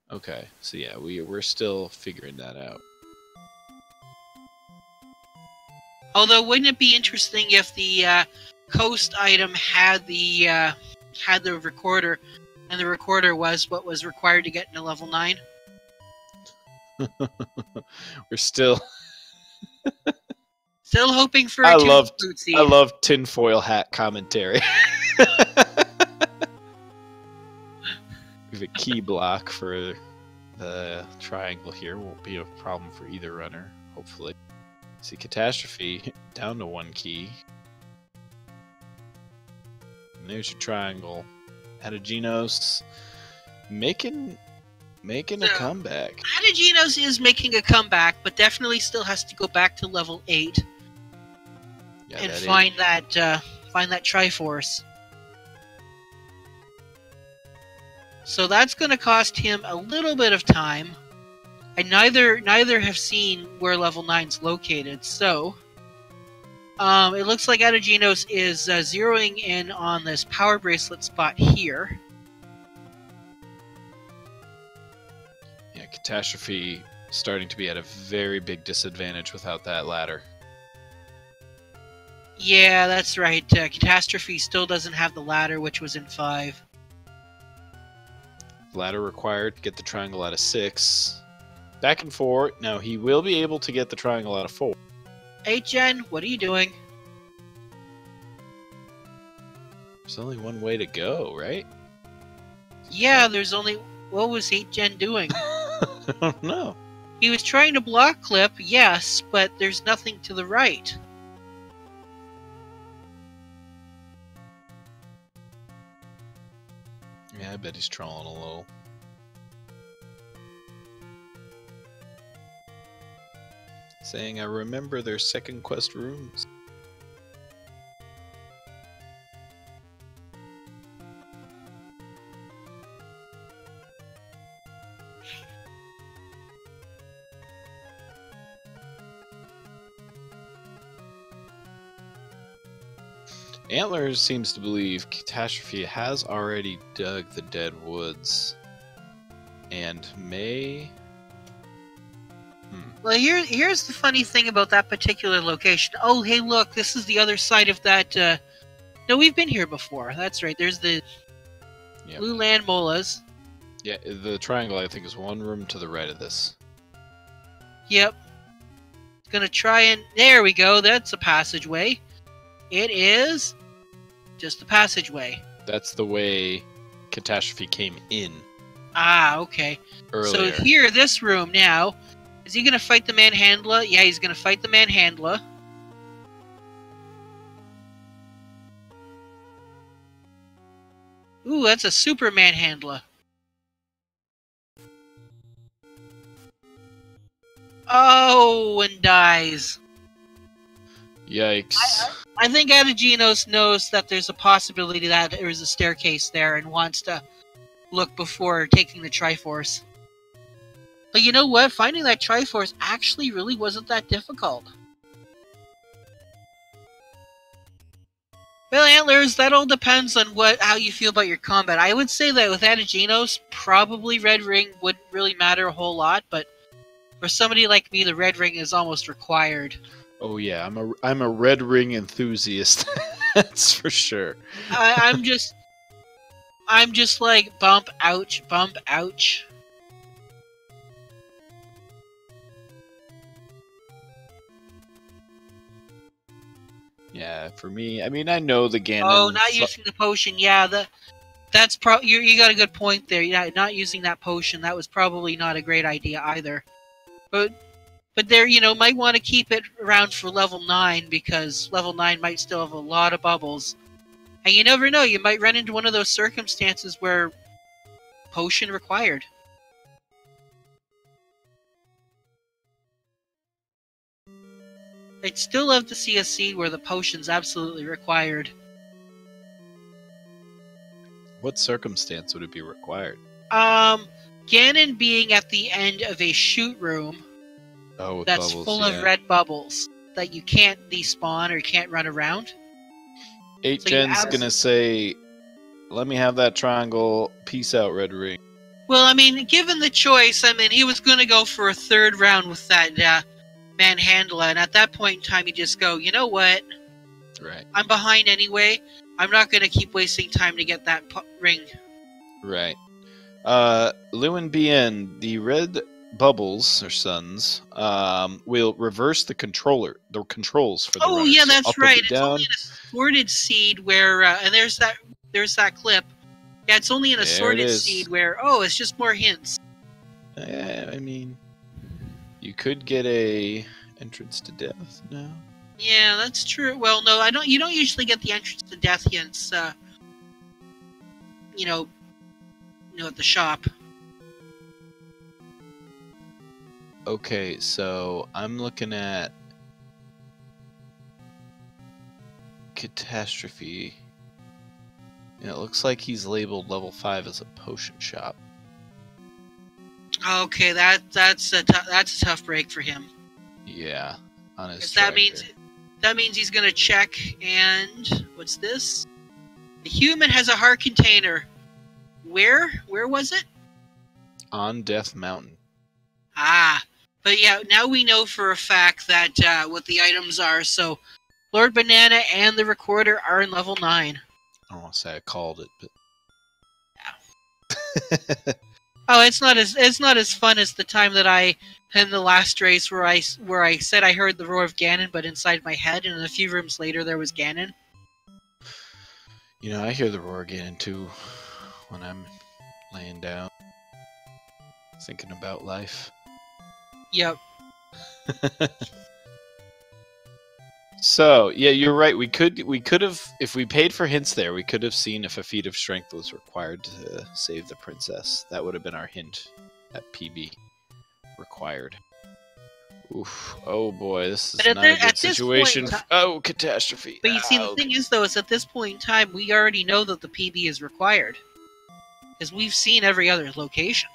Okay, so yeah, we're still figuring that out. Although, wouldn't it be interesting if the coast item had the recorder, and the recorder was what was required to get into level 9? We're still... Still hoping for I a love tinfoil hat commentary. We have a key block for the triangle here. Won't be a problem for either runner, hopefully. See, Catastrophe down to 1 key. And there's your triangle. Ategenos making a comeback. Ategenos is making a comeback, but definitely still has to go back to level 8 and find that Triforce. So that's going to cost him a little bit of time, and neither have seen where level 9's located. So it looks like Ategenos is zeroing in on this power bracelet spot here. Yeah, Catastrophe starting to be at a very big disadvantage without that ladder. Yeah, that's right. Catastrophe still doesn't have the ladder, which was in 5. Ladder required to get the triangle out of 6. Back and forth. Now he will be able to get the triangle out of 4. Hey, Jen, what are you doing? There's only one way to go, right? Yeah, there's only... What was 8gen doing? I don't know. He was trying to block clip, yes, but there's nothing to the right. Yeah, I bet he's trolling a little. Saying, I remember their second quest rooms. Antlers seems to believe Catastrophe has already dug the dead woods and may... Well, here's the funny thing about that particular location. Oh, hey, look, this is the other side of that... No, we've been here before. That's right. There's the blue land molas. Yeah, the triangle, I think, is one room to the right of this. Yep. Gonna try and... There we go. That's a passageway. It is just a passageway. That's the way Catastrophe came in. Ah, okay. Earlier. So here, this room now. Is he going to fight the Manhandler? Yeah, he's going to fight the Manhandler. Ooh, that's a super Manhandler. Oh, and dies. Yikes. I think Ategenos knows that there's a possibility that there is a staircase there and wants to look before taking the Triforce. But you know what? Finding that Triforce actually really wasn't that difficult. Well, Antlers, that all depends on how you feel about your combat. I would say that with Ategenos, probably Red Ring wouldn't really matter a whole lot, but for somebody like me, the Red Ring is almost required. Oh yeah, I'm a Red Ring enthusiast. That's for sure. I'm just like bump, ouch, bump, ouch. Yeah, for me, I mean, I know the Ganon. Oh, not using the potion. Yeah, that's you got a good point there. Yeah, not using that potion. That was probably not a great idea either. But there, might want to keep it around for level 9 because level 9 might still have a lot of bubbles. And you never know, you might run into one of those circumstances where potion required. I'd still love to see a scene where the potion's absolutely required. What circumstance would it be required? Ganon being at the end of a shoot room that's bubbles, full of red bubbles that you can't despawn or can't run around. 8gen's gonna say, let me have that triangle, peace out, Red Ring. Well, I mean, given the choice, I mean, he was gonna go for a third round with that Manhandla, and at that point in time, you just go, you know what? Right. I'm behind anyway. I'm not gonna keep wasting time to get that ring. Right. Lewin BN, the red bubbles or suns will reverse the controls for the Oh runners. yeah, that's Up right. and It's down. only an assorted seed where and there's that clip. Yeah, it's only an assorted seed where it's just more hints. I mean, you could get a entrance to death now. Yeah, that's true. Well, no, I don't. You don't usually get the entrance to death hints. You know, at the shop. Okay, so I'm looking at Catastrophe. And it looks like he's labeled level 5 as a potion shop. Okay, that's a tough break for him. Yeah, on his that means he's gonna check. And what's this? The human has a heart container. Where was it? On Death Mountain. Ah, but yeah, now we know for a fact that what the items are. So, Lord Banana and the Recorder are in level 9. I don't want to say I called it, but yeah. Oh, it's not as fun as the time that I in the last race where I said I heard the roar of Ganon, but inside my head, and a few rooms later there was Ganon. You know, I hear the roar of Ganon too when I'm laying down, thinking about life. Yep. So, yeah, you're right. We could have, if we paid for hints there, we could have seen if a feat of strength was required to save the princess. That would have been our hint at PB. Required. Oof. Oh boy, this is not a good situation. Oh, Catastrophe. But you see, the thing is, though, is at this point in time, we already know that the PB is required. Because we've seen every other location.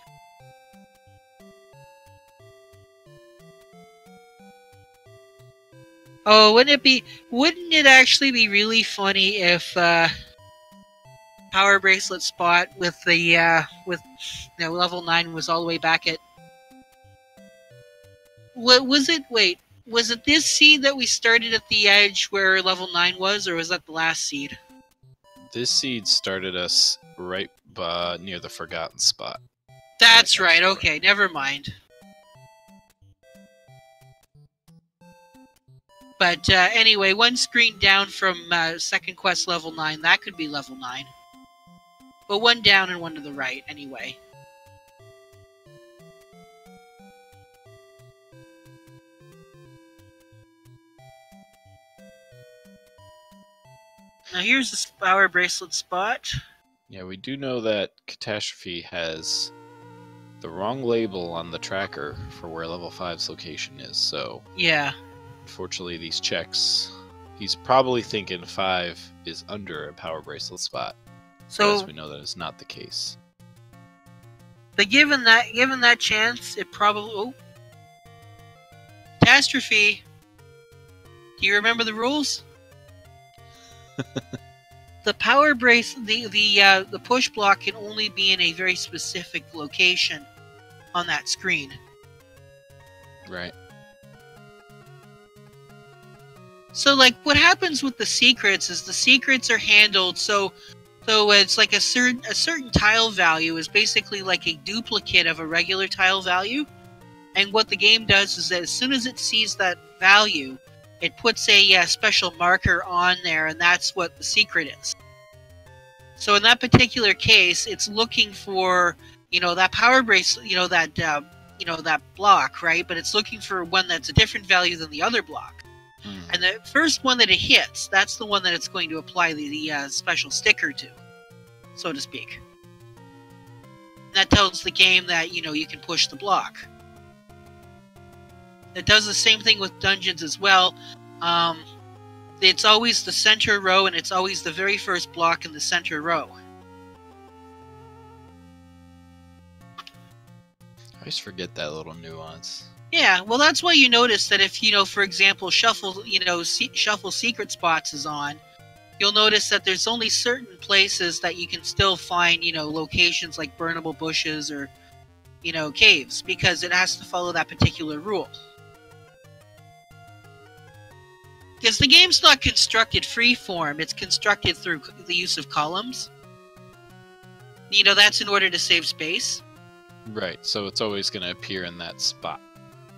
Oh, wouldn't it actually be really funny if Power Bracelet spot with the level 9 was all the way back at was it this seed that we started at the edge where level 9 was, or was that the last seed? This seed started us right near the Forgotten spot. That's right, okay, never mind. But anyway, one screen down from second quest level 9, that could be level 9. But one down and one to the right, anyway. Now here's the Power Bracelet spot. Yeah, we do know that Catastrophe has the wrong label on the tracker for where level 5's location is, so... Yeah. Unfortunately, these checks, he's probably thinking 5 is under a Power Bracelet spot. So as we know that is not the case. But given that chance, it probably... Oh. Catastrophe. Do you remember the rules? The Power Brace, the push block can only be in a very specific location on that screen. Right. So, like, what happens with the secrets is the secrets are handled so it's like a certain tile value is basically like a duplicate of a regular tile value, and what the game does is that as soon as it sees that value, it puts a special marker on there, and that's what the secret is. So in that particular case, it's looking for that Power Bracelet, that block, right? But it's looking for one that's a different value than the other block. And the first one that it hits, that's the one that it's going to apply the special sticker to, so to speak. That tells the game that, you can push the block. It does the same thing with dungeons as well. It's always the center row, and it's always the very first block in the center row. I always forget that little nuance. Yeah, well, that's why you notice that if, for example, shuffle secret spots is on, you'll notice that there's only certain places that you can still find, locations like burnable bushes or, caves, because it has to follow that particular rule. Because the game's not constructed freeform, it's constructed through the use of columns. That's in order to save space. Right, so it's always going to appear in that spot.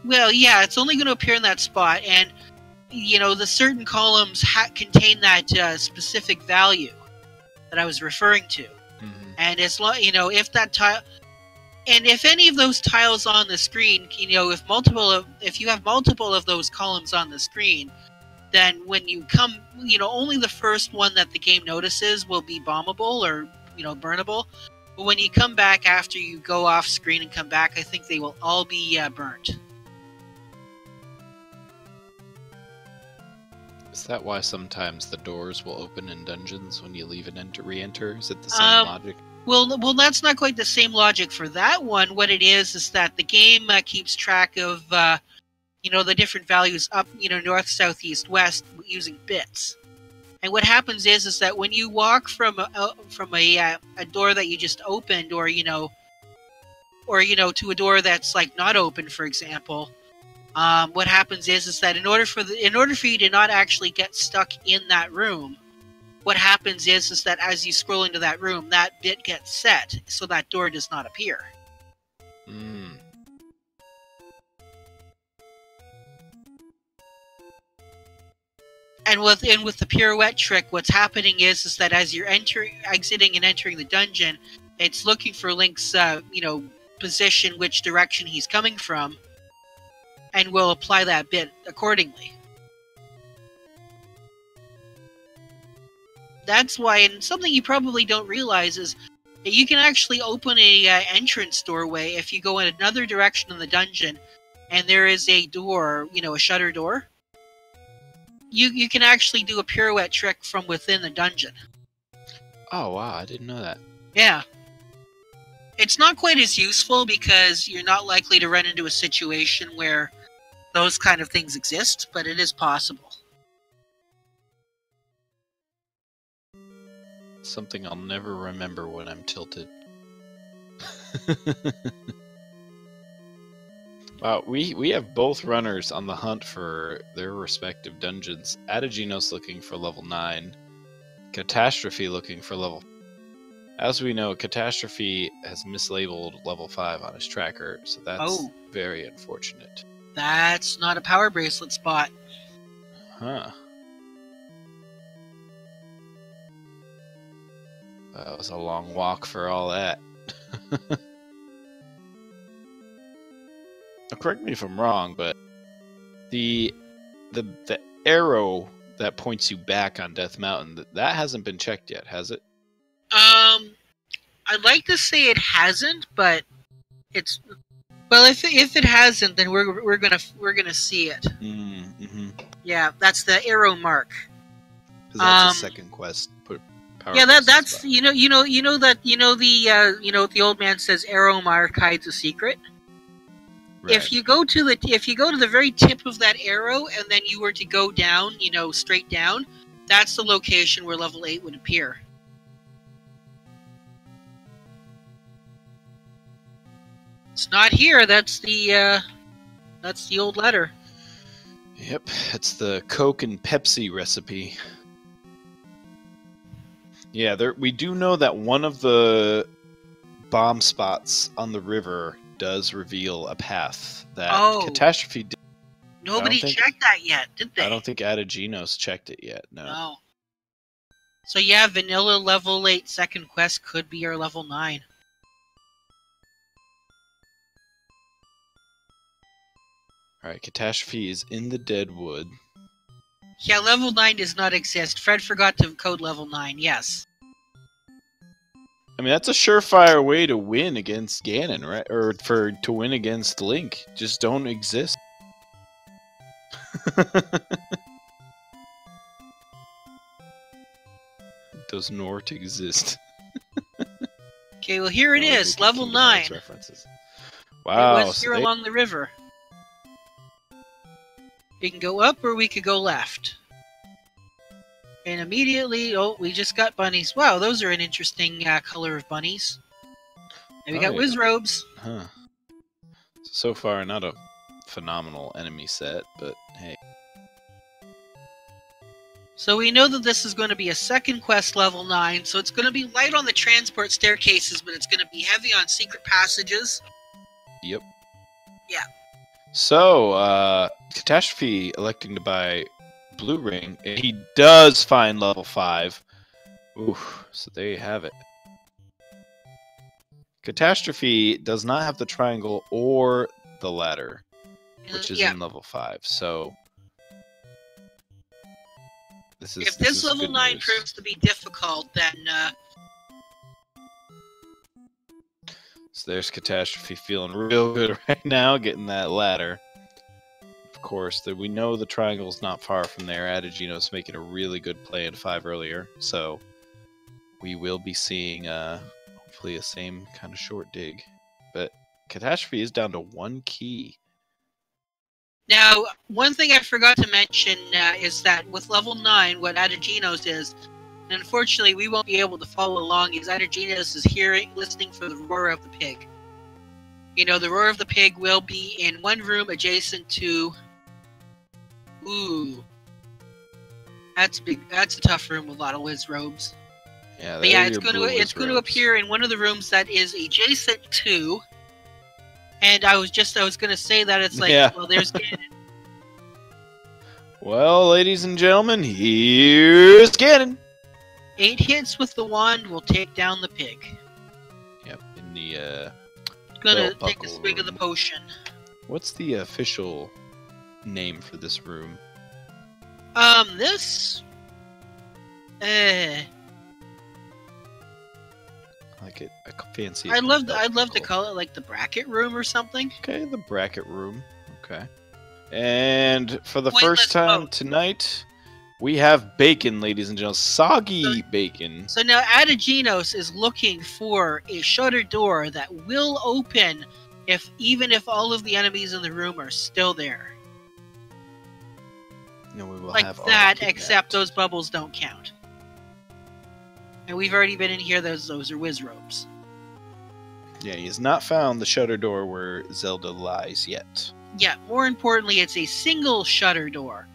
Well, yeah, it's only going to appear in that spot, and, the certain columns contain that specific value that I was referring to. Mm-hmm. And as long, if that tile... And if any of those tiles on the screen, if you have multiple of those columns on the screen, then when you come, only the first one that the game notices will be bombable or, burnable. But when you come back after you go off screen and come back, I think they will all be burnt. Is that why sometimes the doors will open in dungeons when you leave and re-enter? Is it the same logic? Well, that's not quite the same logic for that one. What it is that the game keeps track of the different values up, north, south, east, west, using bits. And what happens is that when you walk from a door that you just opened, or to a door that's like not open, for example, what happens is that in order for you to not actually get stuck in that room, what happens is that as you scroll into that room, that bit gets set so that door does not appear. And with the pirouette trick, what's happening is that as you're exiting and entering the dungeon, it's looking for Link's position, which direction he's coming from, and will apply that bit accordingly. That's why, and something you probably don't realize is that you can actually open a entrance doorway if you go in another direction in the dungeon, and there is a door, a shutter door. You can actually do a pirouette trick from within the dungeon. Oh, wow, I didn't know that. Yeah. It's not quite as useful because you're not likely to run into a situation where those kind of things exist, but it is possible. Something I'll never remember when I'm tilted. Wow, we have both runners on the hunt for their respective dungeons. Ategenos looking for level 9. Catastrophe looking for level... As we know, Catastrophe has mislabeled level 5 on his tracker, so that's very unfortunate. That's not a power bracelet spot. Huh. That was a long walk for all that. Now, correct me if I'm wrong, but the arrow that points you back on Death Mountain, that hasn't been checked yet, has it? I'd like to say it hasn't, but it's... Well, if it hasn't, then we're gonna see it. Mm-hmm. Yeah, that's the arrow mark. Because that's the second quest. Yeah, that's spot. The old man says arrow mark hides a secret. Right. If you go to the very tip of that arrow, and then you were to go down, straight down, that's the location where level 8 would appear. It's not here. That's the old letter. Yep, it's the Coke and Pepsi recipe. Yeah, we do know that one of the bomb spots on the river does reveal a path that Catastrophe did. Nobody checked that yet, did they? I don't think Ategenos checked it yet, no. So yeah, vanilla level 8 second quest could be our level 9. Alright, Catastrophe is in the Deadwood. Yeah, level 9 does not exist. Fred forgot to code level 9, yes. I mean, that's a surefire way to win against Ganon, right? Or to win against Link. Just don't exist. Does not exist. Okay, well here it is, level 9. References. Wow. It was here along the river. We can go up or we could go left. And immediately, oh, we just got bunnies. Wow, those are an interesting color of bunnies. And we got Wizzrobes. Huh. So far, not a phenomenal enemy set, but hey. So we know that this is going to be a second quest level 9, so it's going to be light on the transport staircases, but it's going to be heavy on secret passages. Yep. Yeah. So, Catastrophe electing to buy Blue Ring, and he does find level 5. Oof, so there you have it. Catastrophe does not have the triangle or the ladder, which is in level 5, so... If this level 9 proves to be difficult, then... So there's Catastrophe feeling real good right now, getting that ladder. Of course, we know the triangle's not far from there. Ategenos making a really good play in 5 earlier, so we will be seeing hopefully a same kind of short dig. But Catastrophe is down to 1 key. Now, one thing I forgot to mention is that with level 9, what Ategenos is, and unfortunately we won't be able to follow along, is Ategenos is listening for the roar of the pig. You know, the roar of the pig will be in one room adjacent to... Ooh. That's big. That's a tough room with a lot of Wizzrobes. Yeah, but yeah, it's going to appear in one of the rooms that is adjacent to... And I was going to say that it's like, well, there's Ganon. Well, ladies and gentlemen, here's Ganon. 8 hits with the wand will take down the pig. Yep, in the, Gonna take a swig of the potion. What's the official name for this room? This... Like it, I fancy. I'd love to call it like the bracket room or something. Okay, the bracket room. Okay. And for the first time tonight, we have bacon, ladies and gentlemen. Soggy bacon. So now Ategenos is looking for a shutter door that will open even if all of the enemies in the room are still there. No, we will like have that, except those bubbles don't count. And we've already been in here, those are Wizzrobes. Yeah, he has not found the shutter door where Zelda lies yet. Yeah, more importantly, it's a single shutter door.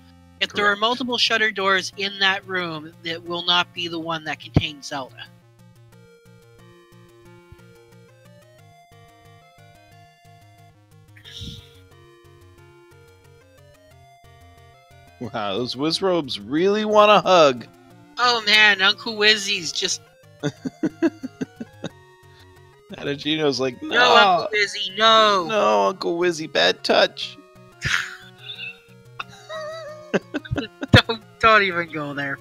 If there are multiple shutter doors in that room, that will not be the one that contains Zelda. Wow, those Wizzrobes really want a hug. Oh man, Uncle Wizzy's just... Ategenos like, no! No, Uncle Wizzy, no! No, Uncle Wizzy, bad touch! Don't even go there.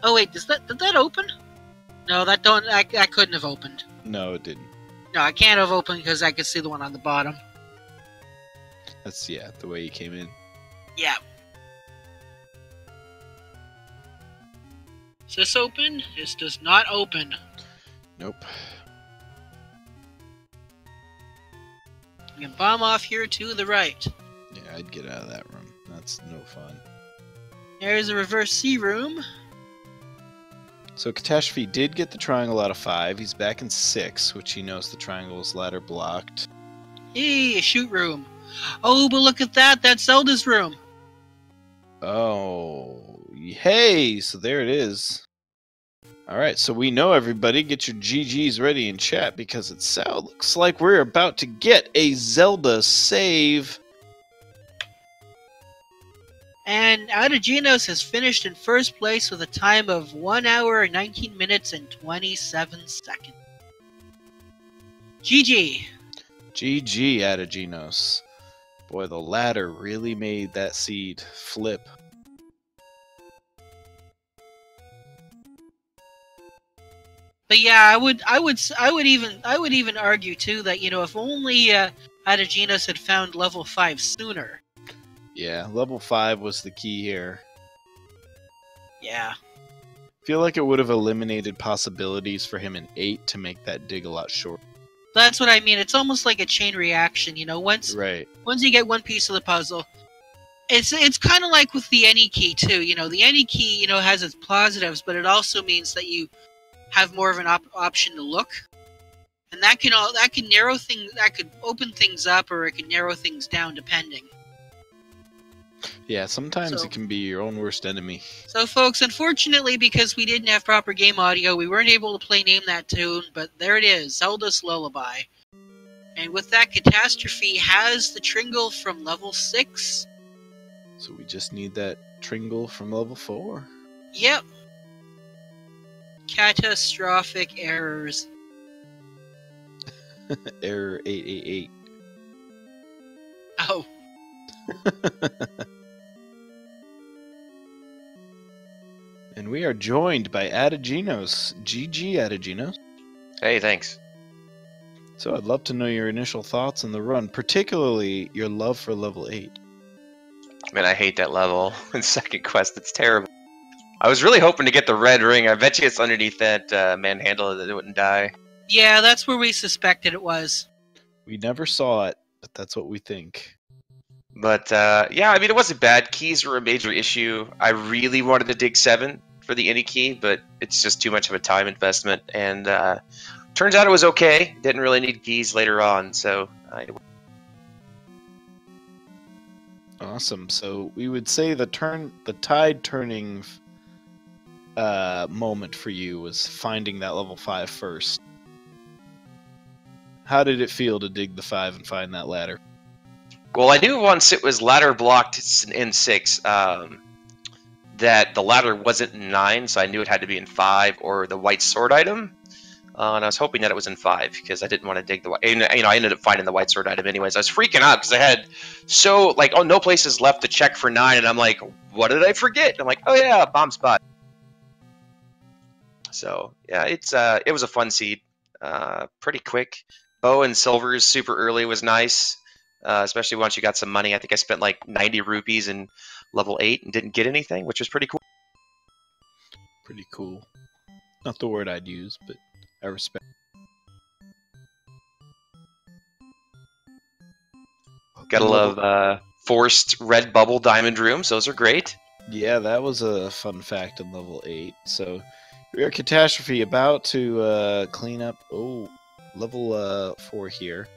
Oh wait, did that open? No, I couldn't have opened. No, it didn't. No, I can't have opened because I could see the one on the bottom. That's, yeah, the way he came in. Yeah. Is this open? This does not open. Nope. You can bomb off here to the right. Yeah, I'd get out of that room. That's no fun. There's a reverse C room. So Catastrophe did get the triangle out of 5. He's back in 6, which he knows the triangle's ladder blocked. Hey, a shoot room. Oh, but look at that. That's Zelda's room. Oh, hey, so there it is. Alright, so we know, everybody, get your GGs ready in chat because it looks like we're about to get a Zelda save. And Ategenos has finished in first place with a time of 1 hour, 19 minutes, and 27 seconds. GG. GG, Ategenos. Boy, the ladder really made that seed flip. But yeah, I would even argue too that, you know, if only Ategenos had found level 5 sooner. Yeah, level 5 was the key here. Yeah. Feel like it would have eliminated possibilities for him in 8 to make that dig a lot shorter. That's what I mean. It's almost like a chain reaction, you know. Once you get one piece of the puzzle, it's kind of like with the any key too. You know, the any key, you know, has its positives, but it also means that you have more of an option to look, and that can narrow things. That could open things up, or it can narrow things down, depending. Yeah, sometimes it can be your own worst enemy. So, folks, unfortunately, because we didn't have proper game audio, we weren't able to play Name That Tune, but there it is, Zelda's Lullaby. And with that, Catastrophe has the Tringle from level 6. So we just need that Tringle from level 4. Yep. Catastrophic errors. Error 888. Oh. And we are joined by Ategenos. GG, Ategenos. Hey, thanks. So I'd love to know your initial thoughts on the run, particularly your love for level 8. Man, I hate that level. In second quest, it's terrible. I was really hoping to get the red ring. I bet you it's underneath that manhandle that it wouldn't die. Yeah, that's where we suspected it was. We never saw it, but that's what we think. But, yeah, I mean, it wasn't bad. Keys were a major issue. I really wanted to dig 7 for the any key, but it's just too much of a time investment. And turns out it was okay. Didn't really need keys later on, so... Awesome. So we would say the tide turning moment for you was finding that level 5 first. How did it feel to dig the 5 and find that ladder? Well, I knew once it was ladder blocked in 6 that the ladder wasn't in 9, so I knew it had to be in 5 or the white sword item. And I was hoping that it was in 5 because I didn't want to dig the white. And, you know, I ended up finding the white sword item anyways. I was freaking out because I had no places left to check for 9, and I'm like, what did I forget? And I'm like, oh yeah, bomb spot. So yeah, it was a fun seed, pretty quick. Bow and silvers super early was nice. Especially once you got some money. I think I spent like 90 rupees in level 8 and didn't get anything, which was pretty cool. Pretty cool. Not the word I'd use, but I respect. Gotta love forced red bubble diamond rooms. Those are great. Yeah, that was a fun fact in level 8. So we are Catastrophe about to clean up level 4 here.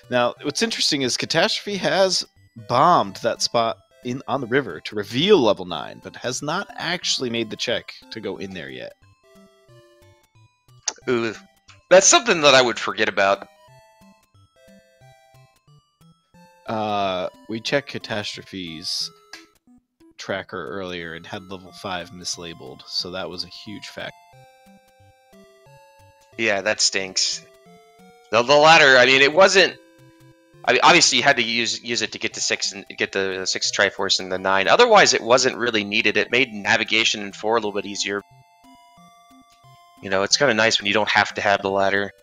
Now, what's interesting is Catastrophe has bombed that spot on the river to reveal level 9, but has not actually made the check to go in there yet. Ooh, that's something that I would forget about. We checked Catastrophe's tracker earlier and had level 5 mislabeled, so that was a huge fact. Yeah, that stinks. The ladder, I mean, it wasn't... I mean, obviously, you had to use it to get to 6 and get the 6 Triforce and the 9. Otherwise, it wasn't really needed. It made navigation in 4 a little bit easier. You know, it's kind of nice when you don't have to have the ladder.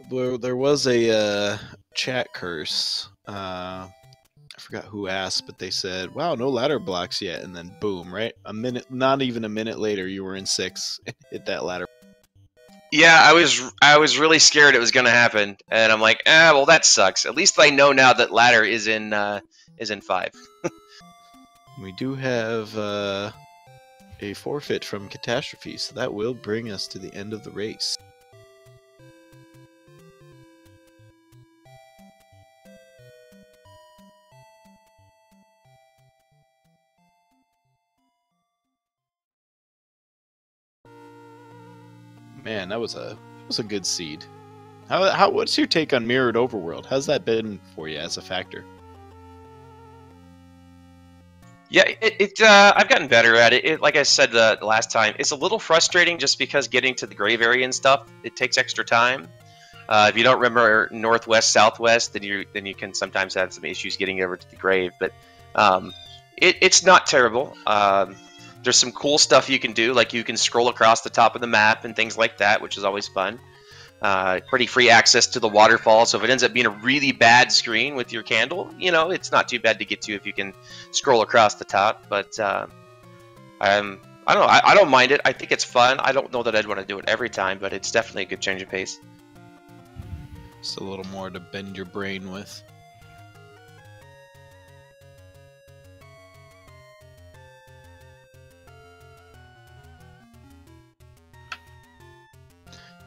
There was a chat curse. I forgot who asked, but they said, "Wow, no ladder blocks yet," and then boom, right? Not even a minute later, you were in 6 and hit that ladder. Yeah, I was really scared it was going to happen, and I'm like, well, that sucks. At least I know now that ladder is in 5. We do have a forfeit from Catastrophe, so that will bring us to the end of the race. Man, that was a good seed. What's your take on Mirrored Overworld? How's that been for you as a factor? Yeah, I've gotten better at it. Like I said the last time, it's a little frustrating just because getting to the grave area and stuff, it takes extra time. If you don't remember northwest, southwest, then you can sometimes have some issues getting over to the grave. But it's not terrible. There's some cool stuff you can do, like you can scroll across the top of the map and things like that, which is always fun. Pretty free access to the waterfall, so if it ends up being a really bad screen with your candle, you know, it's not too bad to get to if you can scroll across the top. But I don't know, I don't mind it. I think it's fun. I don't know that I'd want to do it every time, but it's definitely a good change of pace. Just a little more to bend your brain with.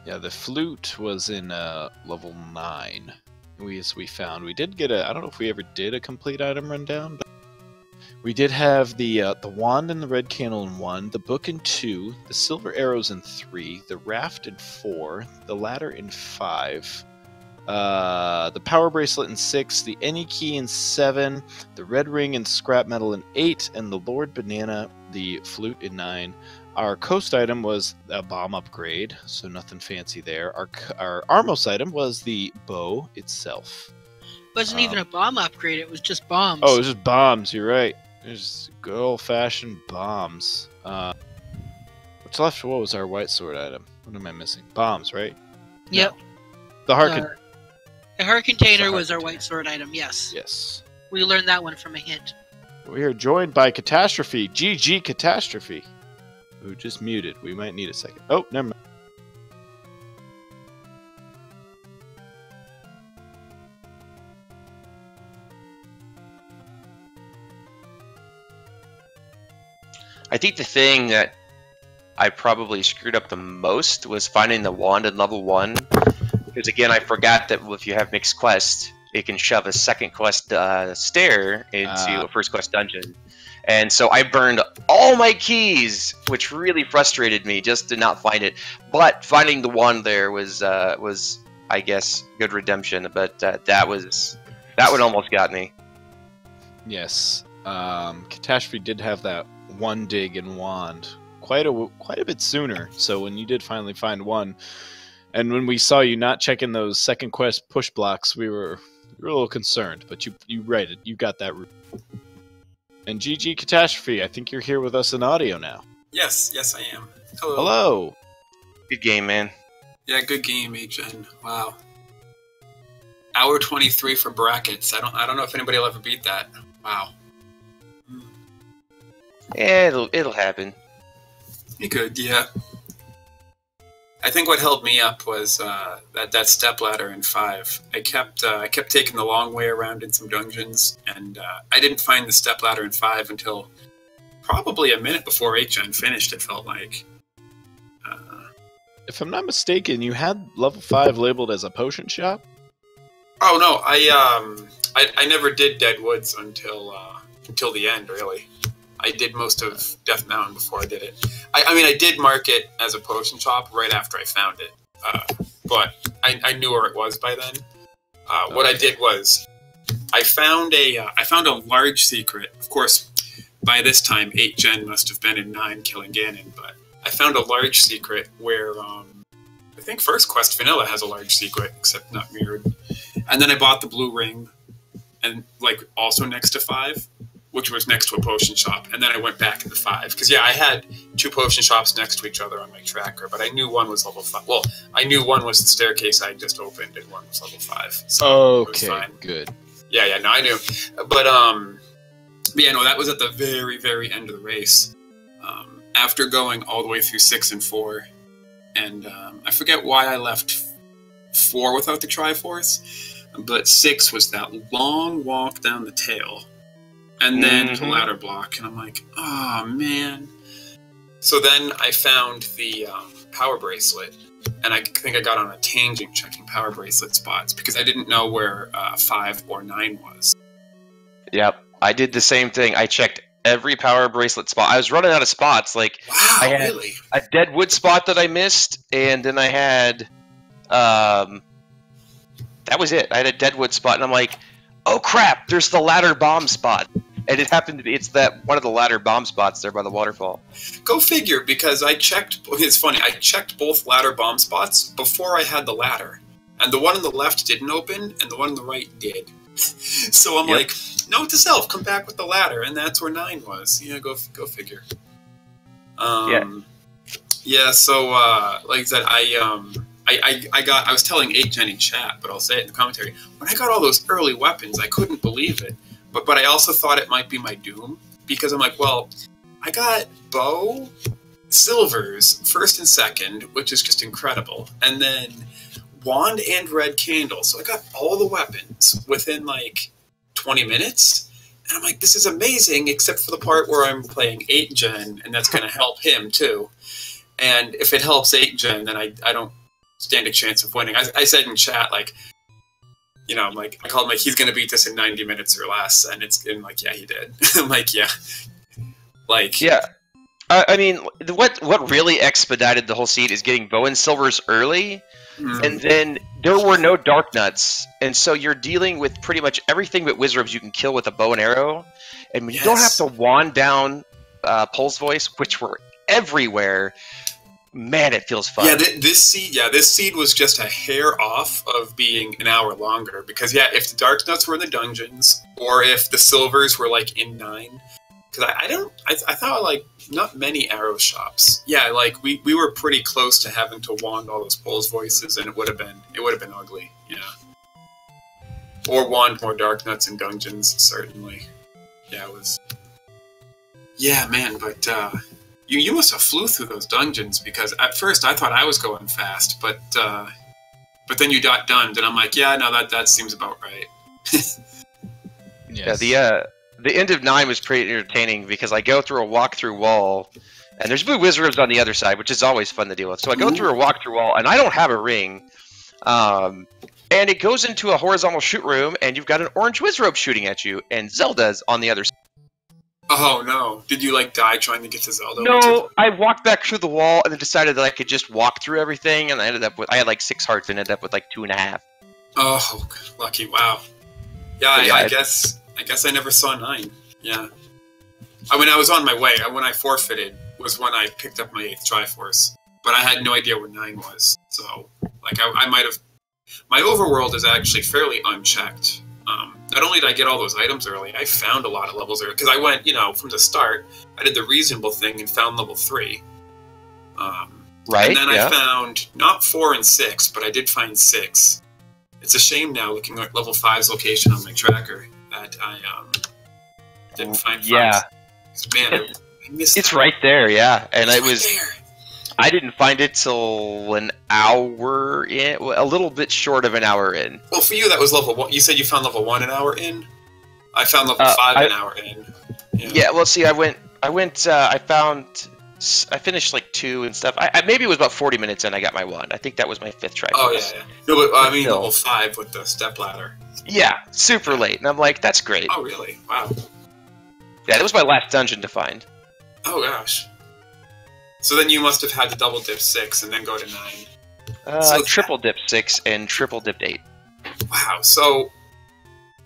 Yeah, the flute was in level 9. We found. We did get I don't know if we ever did a complete item rundown, but we did have the wand and the red candle in 1, the book in 2, the silver arrows in 3, the raft in 4, the ladder in 5, the power bracelet in 6, the any key in 7, the red ring and scrap metal in 8, and the Lord Banana, the flute in 9. Our coast item was a bomb upgrade, so nothing fancy there. Our Armos item was the bow itself. Wasn't even a bomb upgrade, it was just bombs. Oh, it was just bombs, you're right. It was just good old-fashioned bombs. What's left? What was our white sword item? What am I missing? Bombs, right? Yep. No. The heart container was our white sword item, yes. Yes. We learned that one from a hint. We are joined by Catastrophe. GG Catastrophe. Who just muted. We might need a second. Oh, never mind. I think the thing that I probably screwed up the most was finding the wand in level 1. Because again, I forgot that if you have mixed quest, it can shove a second quest stair into a first quest dungeon. And so I burned all my keys, which really frustrated me just to not find it. But finding the wand there was I guess, good redemption. But that one almost got me. Yes. Catastrophe did have that one dig and wand quite a bit sooner. So when you did finally find one, and when we saw you not checking those second quest push blocks, we were a little concerned. But you righted. You got that. And GG Catastrophe, I think you're here with us in audio now. Yes, I am. Hello. Hello. Good game, man. Yeah, good game, HN. Wow. Hour 23 for brackets. I don't know if anybody will ever beat that. Wow. Yeah, it'll happen. You could, yeah. I think what held me up was that stepladder in 5. I kept taking the long way around in some dungeons, and I didn't find the stepladder in 5 until probably a minute before HN finished. It felt like. If I'm not mistaken, you had level 5 labeled as a potion shop. Oh no, I never did Dead Woods until the end, really. I did most of Death Mountain before I did it. I mean, I did mark it as a potion shop right after I found it, but I knew where it was by then. What I did was, I found a large secret. Of course, by this time, 8 Gen must have been in 9 killing Ganon, but I found a large secret where I think First Quest Vanilla has a large secret, except not mirrored. And then I bought the blue ring, and like also next to 5. Which was next to a potion shop, and then I went back into 5. Because, yeah, I had 2 potion shops next to each other on my tracker, but I knew one was level 5. Well, I knew one was the staircase I just opened, and one was level 5. So okay, it was fine. Good. Yeah, no, I knew. But yeah, no, that was at the very, very end of the race. After going all the way through 6 and 4, and I forget why I left 4 without the Triforce, but 6 was that long walk down the tail. And then the ladder block, and I'm like, oh, man. So then I found the power bracelet, and I think I got on a tangent checking power bracelet spots, because I didn't know where 5 or 9 was. Yep, I did the same thing. I checked every power bracelet spot. I was running out of spots. Like, wow, I had really? a Deadwood spot that I missed, and then I had... that was it. I had a Deadwood spot, and I'm like, oh, crap, there's the ladder bomb spot. And it happened to be, it's that one of the ladder bomb spots there by the waterfall. Go figure, because I checked, it's funny, I checked both ladder bomb spots before I had the ladder. and the one on the left didn't open, and the one on the right did. So I'm like, note to self, come back with the ladder, and that's where 9 was. Yeah, go figure. Yeah. So like I said, I was telling 8gen in chat, but I'll say it in the commentary. When I got all those early weapons, I couldn't believe it. But I also thought it might be my doom, because I'm like, well, I got bow, silvers, first and second, which is just incredible, and then wand and red candle. So I got all the weapons within like 20 minutes. And I'm like, this is amazing, except for the part where I'm playing 8gen, and that's going to help him too. And if it helps 8gen, then I don't stand a chance of winning. I said in chat, like, you know, I'm like, I called him like, he's going to beat this in 90 minutes or less. And it's been like, yeah, he did. I'm like, yeah. Like, yeah. I mean, what really expedited the whole seed is getting bow and silvers early. And then there were no dark nuts, and so you're dealing with pretty much everything but wizards you can kill with a bow and arrow, and when you don't have to wand down Pulse Voice, which were everywhere. Man, it feels fun. Yeah, this seed was just a hair off of being an hour longer, because if the dark nuts were in the dungeons, or if the silvers were like in 9. Because I thought, like, not many arrow shops. Yeah, like, we were pretty close to having to wand all those Pulse Voices, and it would have been ugly, yeah. Or wand more dark nuts in dungeons, certainly. Yeah, it was... Yeah, man, but, you must have flew through those dungeons, because at first I thought I was going fast, but then you got done, and I'm like, yeah, no, that seems about right. Yes. Yeah, the end of 9 was pretty entertaining, because I go through a walk-through wall, and there's blue wizards on the other side, which is always fun to deal with. So I go through a walk-through wall, and I don't have a ring, and it goes into a horizontal shoot room, and you've got an orange wizrobe shooting at you, and Zelda's on the other side. Oh no! Did you like die trying to get to Zelda? No, I walked back through the wall, and then decided that I could just walk through everything, and I had like 6 hearts, and ended up with like 2.5. Oh, lucky! Wow. Yeah, I guess I never saw 9. Yeah. I mean, I was on my way. When I forfeited was when I picked up my 8th Triforce. But I had no idea where 9 was. So, like, I might have... My overworld is actually fairly unchecked. Not only did I get all those items early, I found a lot of levels early. Because I went, from the start, I did the reasonable thing and found level 3. Right, and then I found, not 4 and 6, but I did find 6. It's a shame now, looking at level 5's location on my tracker, that I didn't find 5. Yeah. Man, I missed It's that. right there, yeah. And It's I was... right there. I didn't find it till an hour in, a little bit short of an hour in. Well, for you, that was level 1. You said you found level 1 an hour in? I found level 5 an hour in. Yeah, well, see, I finished like 2 and stuff. Maybe it was about 40 minutes in I got my 1. I think that was my 5th try. Oh, yeah. No, but I mean level 5 with the stepladder. Yeah, super late. And I'm like, that's great. Oh, really? Wow. Yeah, that was my last dungeon to find. Oh, gosh. So then you must have had to double dip 6 and then go to 9. So triple dip 6 and triple dipped 8. Wow. So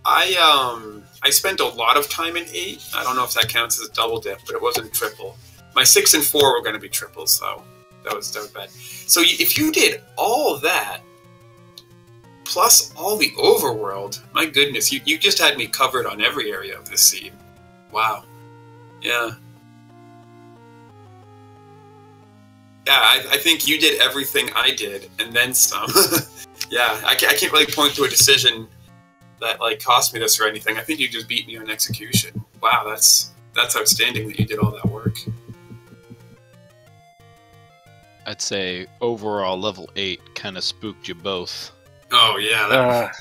I spent a lot of time in 8. I don't know if that counts as a double dip, but it wasn't triple. My 6 and 4 were going to be triples, though. That was bad. So if you did all that, plus all the overworld, my goodness, you just had me covered on every area of this seed. Wow. Yeah. Yeah, I think you did everything I did, and then some. Yeah, I can't really point to a decision that like cost me this or anything. I think you just beat me on execution. Wow, that's outstanding that you did all that work. I'd say overall level 8 kind of spooked you both. Oh yeah.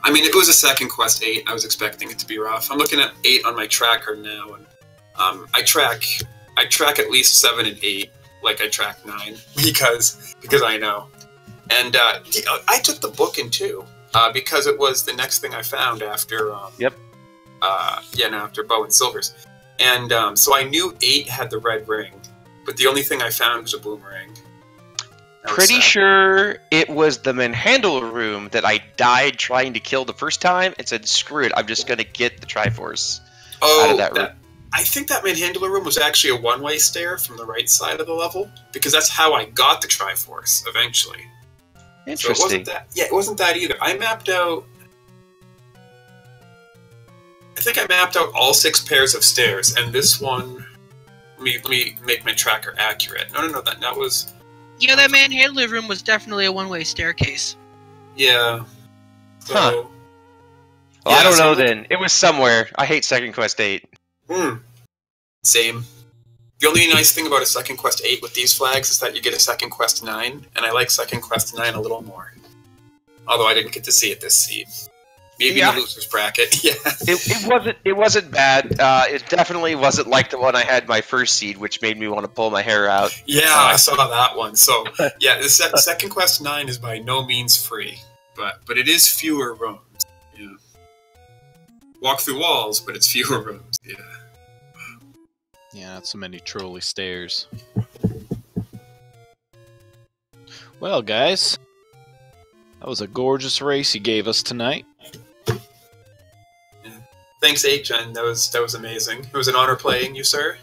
I mean, it was a second quest 8. I was expecting it to be rough. I'm looking at 8 on my tracker now, and I track at least 7 and 8. Like I track 9 because I know, and I took the book in 2 because it was the next thing I found after after bow and silvers, and so I knew 8 had the red ring, but the only thing I found was a boomerang. Pretty sure it was the manhandle room that I died trying to kill the first time and said, screw it, I'm just gonna get the Triforce out of that room. I think that manhandler room was actually a one-way stair from the right side of the level, because that's how I got the Triforce eventually. Interesting. So it wasn't that. Yeah, it wasn't that either. I mapped out. I think I mapped out all 6 pairs of stairs, and this one. Let me make my tracker accurate. No. That was. Yeah, that manhandler room was definitely a one-way staircase. Yeah. So, Well, yeah, I don't so know then. It was somewhere. I hate Second Quest 8. Same. The only nice thing about a Second Quest 8 with these flags is that you get a Second Quest 9, and I like Second Quest 9 a little more. Although I didn't get to see it this seed. Maybe in the loser's bracket. Yeah. It wasn't bad. It definitely wasn't like the one I had my first seed, which made me want to pull my hair out. Yeah, I saw that one. So yeah, the Second Quest 9 is by no means free, but it is fewer rooms. Yeah. Walk through walls, but it's fewer rooms. Yeah. Yeah, not so many trolley stairs. Well, guys, that was a gorgeous race you gave us tonight. Thanks, Ategenos. That was amazing. It was an honor playing you, sir.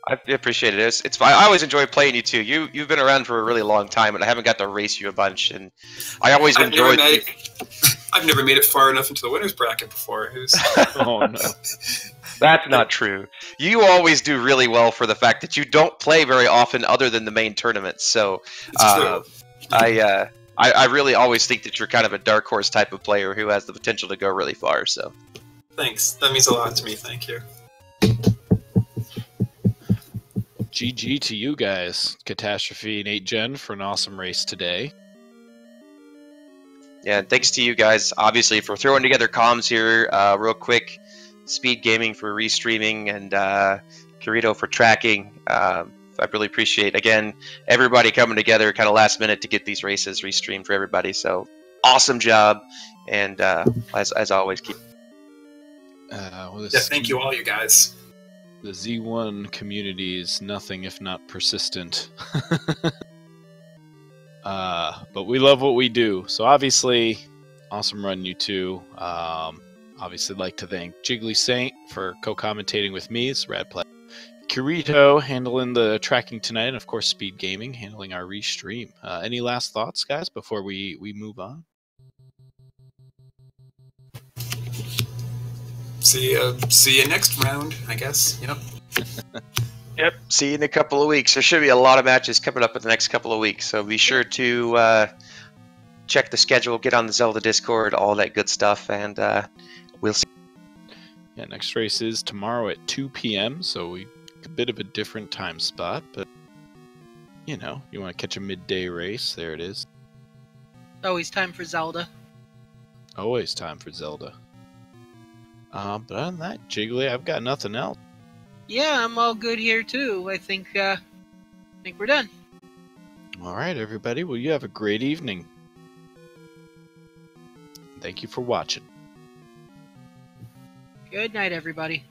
I appreciate it. It's fine. I always enjoy playing you too. You've been around for a really long time, and I haven't got to race you a bunch. And I always enjoyed. I've never made it far enough into the winners bracket before. Oh no, that's not true. You always do really well for the fact that you don't play very often, other than the main tournaments. So I really always think that you're kind of a dark horse type of player who has the potential to go really far. So. Thanks. That means a lot to me. Thank you. GG to you guys, Catastrophe and 8gen, for an awesome race today. Yeah, thanks to you guys, obviously, for throwing together comms here real quick. Speed Gaming for restreaming, and Kirito for tracking. I really appreciate, again, everybody coming together kind of last minute to get these races restreamed for everybody. So, awesome job. And as always, keep... thank you all, you guys. The Z1 community is nothing if not persistent. But we love what we do. So obviously, awesome run, you two. Obviously, like to thank Jiggly Saint for co-commentating with me. It's rad play. Kirito handling the tracking tonight, and of course, Speed Gaming handling our restream. Any last thoughts, guys, before we move on? See you next round, I guess. Yep. Yep. See you in a couple of weeks. There should be a lot of matches coming up in the next couple of weeks, so be sure to check the schedule, get on the Zelda Discord, all that good stuff, and we'll see. Yeah, next race is tomorrow at 2 p.m., so a bit of a different time spot, but you know, you want to catch a midday race, there it is. Always time for Zelda. Always time for Zelda. But other than that, Jiggly, I've got nothing else. Yeah, I'm all good here too. I think we're done. All right, everybody. Well, you have a great evening. Thank you for watching. Good night, everybody.